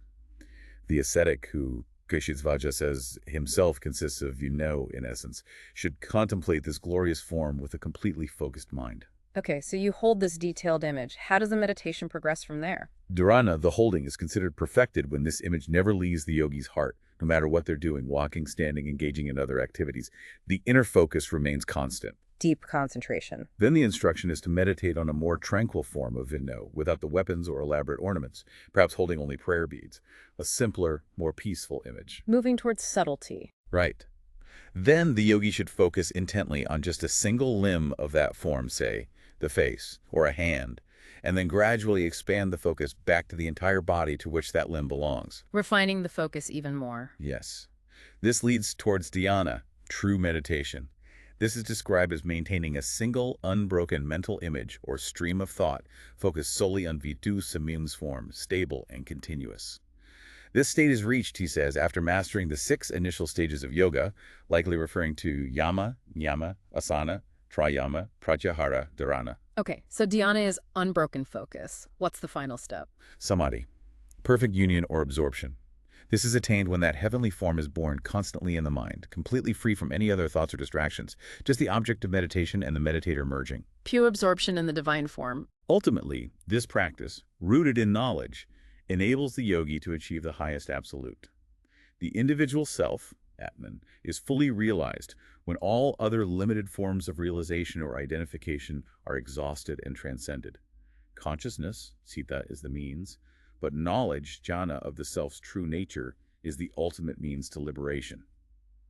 The ascetic, who Kashidvaja says himself consists of Vishnu in essence, should contemplate this glorious form with a completely focused mind. Okay, so you hold this detailed image. How does the meditation progress from there? Dharana, the holding, is considered perfected when this image never leaves the yogi's heart, no matter what they're doing, walking, standing, engaging in other activities. The inner focus remains constant. Deep concentration. Then the instruction is to meditate on a more tranquil form of Vishnu, without the weapons or elaborate ornaments, perhaps holding only prayer beads, a simpler, more peaceful image. Moving towards subtlety. Right. Then the yogi should focus intently on just a single limb of that form, say, the face, or a hand, and then gradually expand the focus back to the entire body to which that limb belongs. Refining the focus even more. Yes. This leads towards dhyana, true meditation. This is described as maintaining a single, unbroken mental image or stream of thought focused solely on Vitu Samim's form, stable and continuous. This state is reached, he says, after mastering the 6 initial stages of yoga, likely referring to yama, nyama, asana, trayama, pratyahara, dharana. Okay, so dhyana is unbroken focus. What's the final step? Samadhi, perfect union or absorption. This is attained when that heavenly form is born constantly in the mind, completely free from any other thoughts or distractions, just the object of meditation and the meditator merging. Pure absorption in the divine form. Ultimately, this practice, rooted in knowledge, enables the yogi to achieve the highest absolute. The individual self, Atman, is fully realized when all other limited forms of realization or identification are exhausted and transcended. Consciousness, Sita, is the means, but knowledge, jhana, of the self's true nature is the ultimate means to liberation.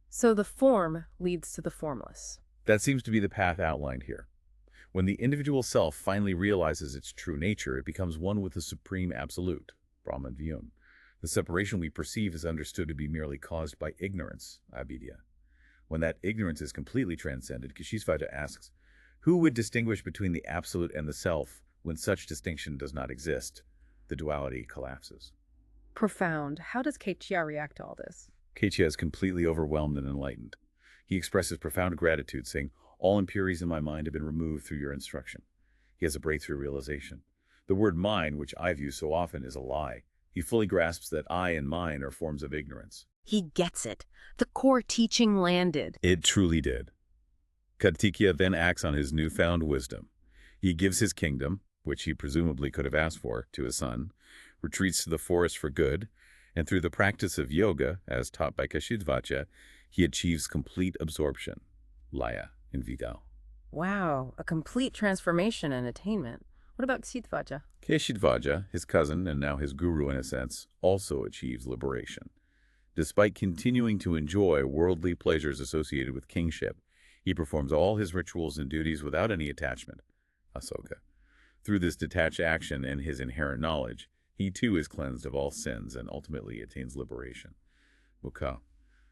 So the form leads to the formless. That seems to be the path outlined here. When the individual self finally realizes its true nature, it becomes one with the supreme absolute, Brahman Vyun. The separation we perceive is understood to be merely caused by ignorance, avidya. When that ignorance is completely transcended, Kashishvata asks, who would distinguish between the absolute and the self when such distinction does not exist? The duality collapses. Profound. How does Kaichya react to all this? Kaichya is completely overwhelmed and enlightened. He expresses profound gratitude, saying, all impurities in my mind have been removed through your instruction. He has a breakthrough realization. The word mine, which I've used so often, is a lie. He fully grasps that I and mine are forms of ignorance. He gets it. The core teaching landed. It truly did. Kartikeya then acts on his newfound wisdom. He gives his kingdom, which he presumably could have asked for, to his son, retreats to the forest for good, and through the practice of yoga, as taught by Kashishvata, he achieves complete absorption, laya, in Vidal. Wow, a complete transformation and attainment. What about Kashishvata? Kashishvata, his cousin and now his guru in a sense, also achieves liberation. Despite continuing to enjoy worldly pleasures associated with kingship, he performs all his rituals and duties without any attachment, asoka. Through this detached action and his inherent knowledge, he too is cleansed of all sins and ultimately attains liberation. Mukha,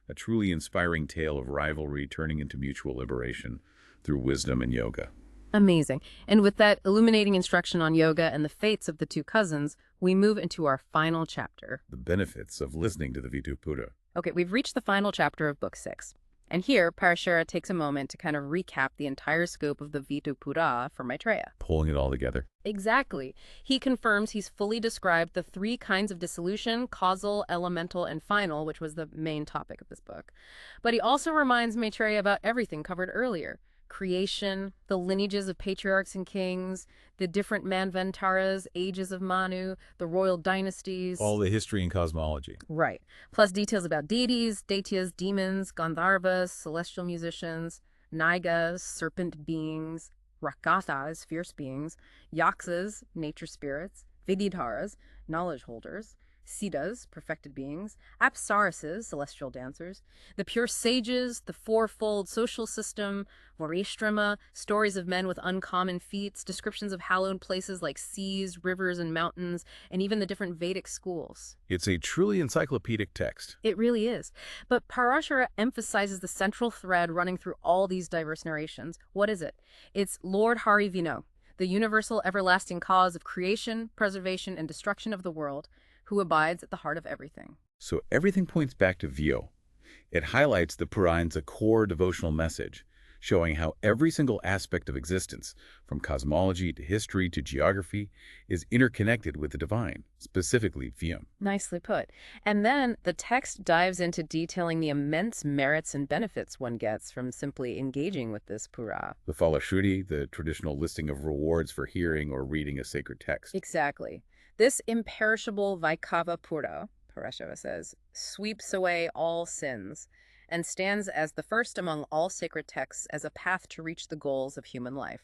a truly inspiring tale of rivalry turning into mutual liberation through wisdom and yoga. Amazing. And with that illuminating instruction on yoga and the fates of the two cousins, we move into our final chapter. The benefits of listening to the Vitu Pura. Okay, we've reached the final chapter of Book 6. And here, Parashara takes a moment to kind of recap the entire scope of the Vitu Pura for Maitreya. Pulling it all together. Exactly. He confirms he's fully described the 3 kinds of dissolution, causal, elemental, and final, which was the main topic of this book. But he also reminds Maitreya about everything covered earlier. Creation, the lineages of patriarchs and kings, the different manvantaras, ages of Manu, the royal dynasties. All the history and cosmology. Right. Plus details about deities, daityas, demons, gandharvas, celestial musicians, naigas, serpent beings, rakasas, fierce beings, yaksas, nature spirits, vididharas, knowledge holders, siddhas, perfected beings, apsaras, celestial dancers, the pure sages, the fourfold social system, Varishrama, stories of men with uncommon feats, descriptions of hallowed places like seas, rivers, and mountains, and even the different Vedic schools. It's a truly encyclopedic text. It really is. But Parashara emphasizes the central thread running through all these diverse narrations. What is it? It's Lord Hari Vishnu, the universal everlasting cause of creation, preservation, and destruction of the world, who abides at the heart of everything. So everything points back to Vyo. It highlights the Puranas' core devotional message, showing how every single aspect of existence, from cosmology to history to geography, is interconnected with the divine, specifically Vyam. Nicely put. And then the text dives into detailing the immense merits and benefits one gets from simply engaging with this Pura. The Falashruti, the traditional listing of rewards for hearing or reading a sacred text. Exactly. This imperishable Vaikava Pura, Parashara says, sweeps away all sins and stands as the first among all sacred texts as a path to reach the goals of human life.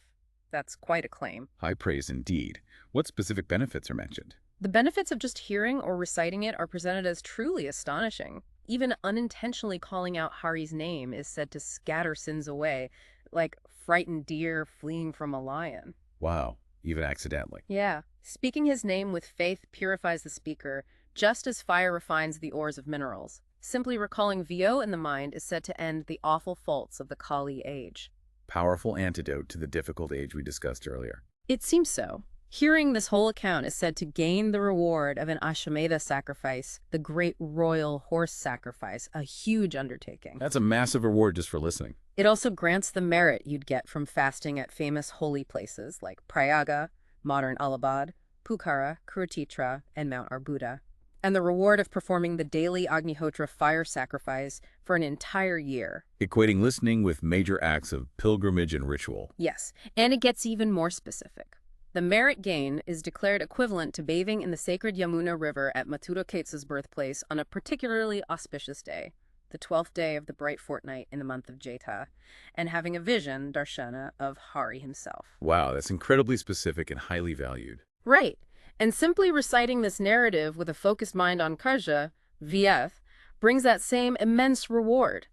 That's quite a claim. High praise indeed. What specific benefits are mentioned? The benefits of just hearing or reciting it are presented as truly astonishing. Even unintentionally calling out Hari's name is said to scatter sins away, like frightened deer fleeing from a lion. Wow, even accidentally. Yeah. Speaking his name with faith purifies the speaker, just as fire refines the ores of minerals. Simply recalling Vyo in the mind is said to end the awful faults of the Kali age. Powerful antidote to the difficult age we discussed earlier. It seems so. Hearing this whole account is said to gain the reward of an Ashwamedha sacrifice, the great royal horse sacrifice, a huge undertaking. That's a massive reward just for listening. It also grants the merit you'd get from fasting at famous holy places like Prayaga, modern Allahabad, Pokhara, Kurukshetra, and Mount Arbuda, and the reward of performing the daily Agnihotra fire sacrifice for an entire year. Equating listening with major acts of pilgrimage and ritual. Yes, and it gets even more specific. The merit gain is declared equivalent to bathing in the sacred Yamuna River at Mathura Ketsa's birthplace on a particularly auspicious day, the 12th day of the bright fortnight in the month of Jeta, and having a vision, darshana, of Hari himself. Wow, that's incredibly specific and highly valued. Right. And simply reciting this narrative with a focused mind on Karja, Vyeth, brings that same immense reward.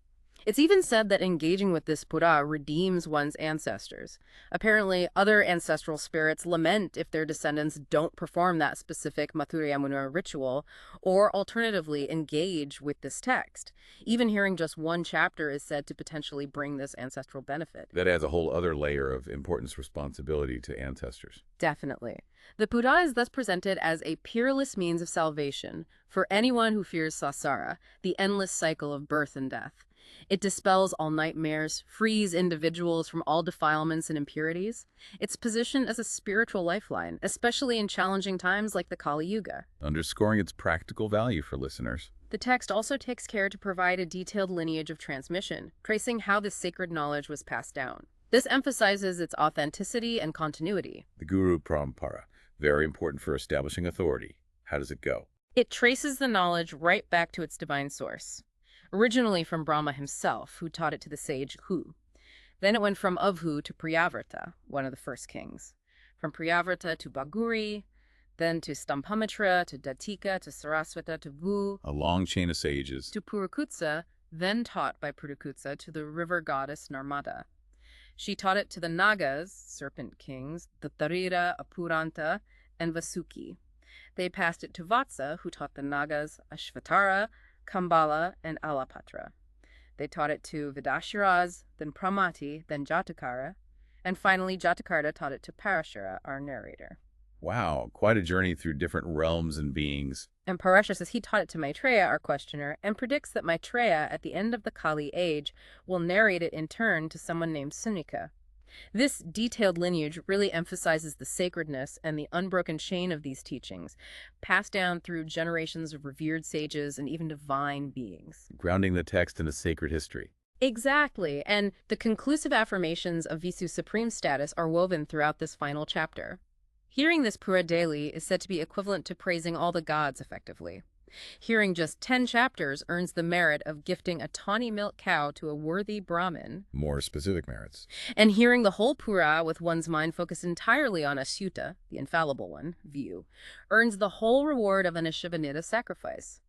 It's even said that engaging with this Pura redeems one's ancestors. Apparently, other ancestral spirits lament if their descendants don't perform that specific Mathura Yamuna ritual, or alternatively engage with this text. Even hearing just one chapter is said to potentially bring this ancestral benefit. That adds a whole other layer of importance responsibility to ancestors. Definitely. The Pura is thus presented as a peerless means of salvation for anyone who fears samsara, the endless cycle of birth and death. It dispels all nightmares, frees individuals from all defilements and impurities. It's positioned as a spiritual lifeline, especially in challenging times like the Kali Yuga. Underscoring its practical value for listeners. The text also takes care to provide a detailed lineage of transmission, tracing how this sacred knowledge was passed down. This emphasizes its authenticity and continuity. The Guru Parampara, very important for establishing authority. How does it go? It traces the knowledge right back to its divine source. Originally from Brahma himself, who taught it to the sage Hu. Then it went from Avhu to Priyavrata, one of the first kings. From Priyavrata to Bhaguri, then to Stampamitra, to Datika, to Saraswata, to Vu. A long chain of sages. To Purukutsa, then taught by Purukutsa to the river goddess Narmada. She taught it to the Nagas, serpent kings, the Tarira, Apuranta, and Vasuki. They passed it to Vatsa, who taught the Nagas Ashvatara, Kambala, and Alapatra. They taught it to Vidashiraz, then Pramati, then Jatakara, and finally Jatakarta taught it to Parashara, our narrator. Wow, quite a journey through different realms and beings. And Parashara says he taught it to Maitreya, our questioner, and predicts that Maitreya, at the end of the Kali age, will narrate it in turn to someone named Sunika. This detailed lineage really emphasizes the sacredness and the unbroken chain of these teachings, passed down through generations of revered sages and even divine beings. Grounding the text in a sacred history. Exactly, and the conclusive affirmations of Visu's supreme status are woven throughout this final chapter. Hearing this Pura daily is said to be equivalent to praising all the gods effectively. Hearing just 10 chapters earns the merit of gifting a tawny milk cow to a worthy Brahmin. More specific merits. And hearing the whole Pura with one's mind focused entirely on Asyuta, the infallible one, Vyu, earns the whole reward of an Ashwamedha sacrifice.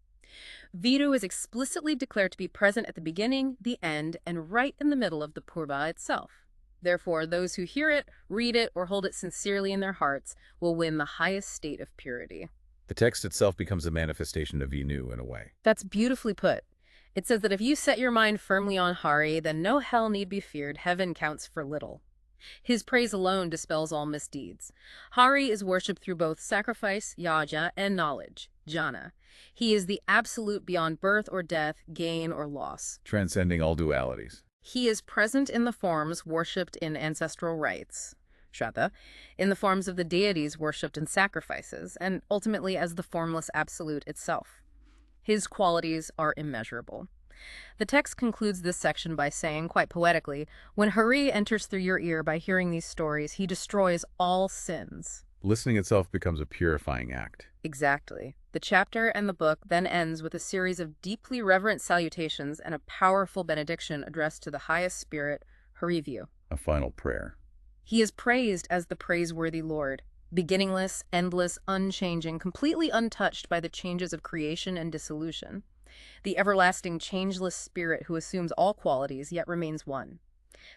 Viru is explicitly declared to be present at the beginning, the end, and right in the middle of the Purva itself. Therefore, those who hear it, read it, or hold it sincerely in their hearts will win the highest state of purity. The text itself becomes a manifestation of Vishnu in a way. That's beautifully put. It says that if you set your mind firmly on Hari, then no hell need be feared, heaven counts for little. His praise alone dispels all misdeeds. Hari is worshipped through both sacrifice, yaja, and knowledge, jhana. He is the absolute beyond birth or death, gain or loss. Transcending all dualities. He is present in the forms worshipped in ancestral rites, Shraddha, in the forms of the deities worshipped in sacrifices, and ultimately as the formless absolute itself. His qualities are immeasurable. The text concludes this section by saying, quite poetically, when Hari enters through your ear by hearing these stories, he destroys all sins. Listening itself becomes a purifying act. Exactly. The chapter and the book then ends with a series of deeply reverent salutations and a powerful benediction addressed to the highest spirit, Harivyu. A final prayer. He is praised as the praiseworthy Lord, beginningless, endless, unchanging, completely untouched by the changes of creation and dissolution. The everlasting, changeless spirit who assumes all qualities yet remains one.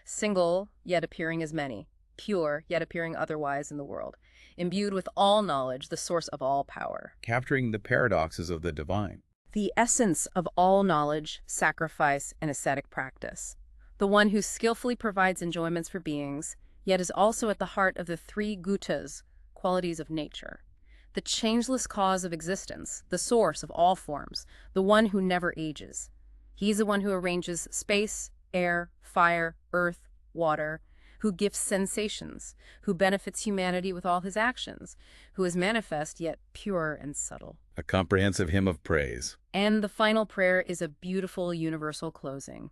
Single, yet appearing as many. Pure, yet appearing otherwise in the world. Imbued with all knowledge, the source of all power. Capturing the paradoxes of the divine. the essence of all knowledge, sacrifice, and ascetic practice. The one who skillfully provides enjoyments for beings, yet is also at the heart of the three gutas, qualities of nature. The changeless cause of existence, the source of all forms, the one who never ages. He's the one who arranges space, air, fire, earth, water, who gifts sensations, who benefits humanity with all his actions, who is manifest yet pure and subtle. A comprehensive hymn of praise. And the final prayer is a beautiful universal closing.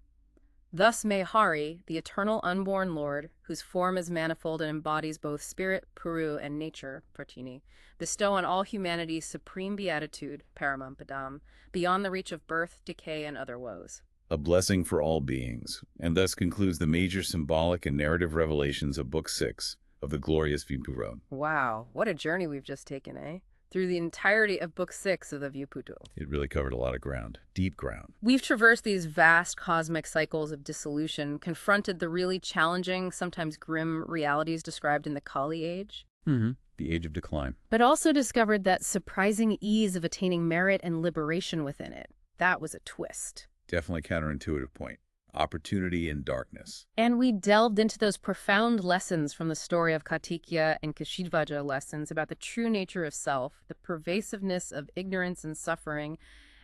Thus may Hari, the eternal unborn Lord, whose form is manifold and embodies both spirit, Puru, and nature, Prachini, bestow on all humanity supreme beatitude, Paramampadam, beyond the reach of birth, decay, and other woes. A blessing for all beings, and thus concludes the major symbolic and narrative revelations of Book 6 of the glorious Vishnu Purana. Wow, what a journey we've just taken, eh? Through the entirety of Book 6 of the Vishnu. It really covered a lot of ground, deep ground. We've traversed these vast cosmic cycles of dissolution, confronted the really challenging, sometimes grim realities described in the Kali Age. The age of decline. But also discovered that surprising ease of attaining merit and liberation within it. That was a twist. Definitely counterintuitive point. Opportunity in darkness. And we delved into those profound lessons from the story of Kartikeya and Kashidvaja, lessons about the true nature of self, the pervasiveness of ignorance and suffering,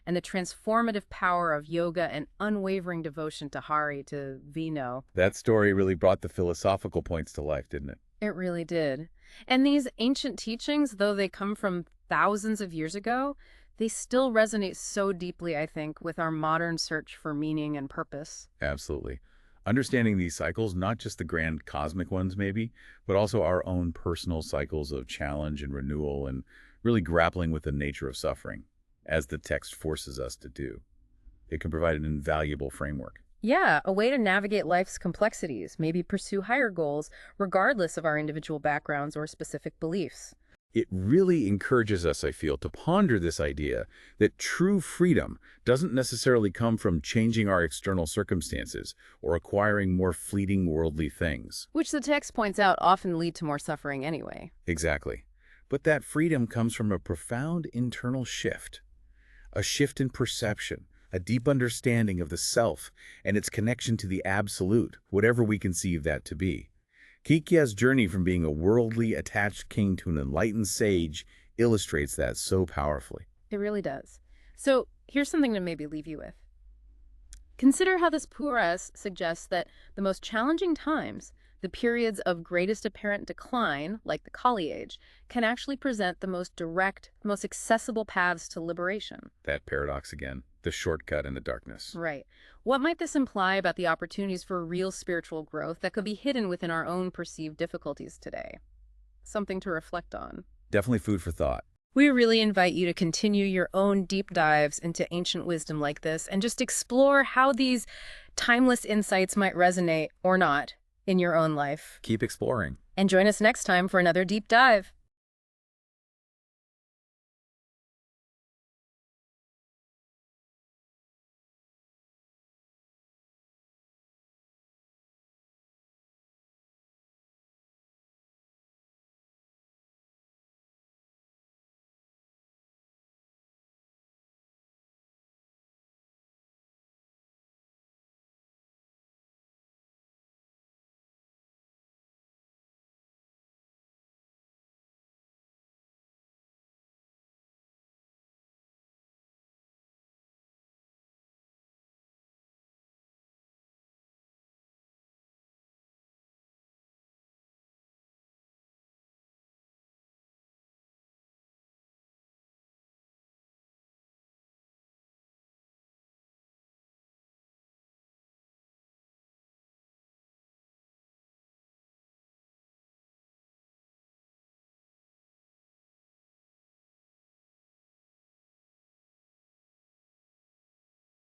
and the transformative power of yoga and unwavering devotion to Hari, to Vishnu. That story really brought the philosophical points to life, didn't it? It really did. And these ancient teachings, though they come from thousands of years ago, they still resonate so deeply, I think, with our modern search for meaning and purpose. Absolutely. Understanding these cycles, not just the grand cosmic ones maybe, but also our own personal cycles of challenge and renewal, and really grappling with the nature of suffering, as the text forces us to do. It can provide an invaluable framework. Yeah, a way to navigate life's complexities, maybe pursue higher goals, regardless of our individual backgrounds or specific beliefs. It really encourages us, I feel, to ponder this idea that true freedom doesn't necessarily come from changing our external circumstances or acquiring more fleeting worldly things. Which the text points out often lead to more suffering anyway. Exactly. But that freedom comes from a profound internal shift. A shift in perception, a deep understanding of the self and its connection to the absolute, whatever we conceive that to be. Kikeya's journey from being a worldly, attached king to an enlightened sage illustrates that so powerfully. It really does. So here's something to maybe leave you with. Consider how this Purana suggests that the most challenging times, the periods of greatest apparent decline, like the Kali Age, can actually present the most direct, most accessible paths to liberation. That paradox again, the shortcut in the darkness. Right. What might this imply about the opportunities for real spiritual growth that could be hidden within our own perceived difficulties today? Something to reflect on. Definitely food for thought. We really invite you to continue your own deep dives into ancient wisdom like this and just explore how these timeless insights might resonate or not in your own life. Keep exploring. And join us next time for another deep dive.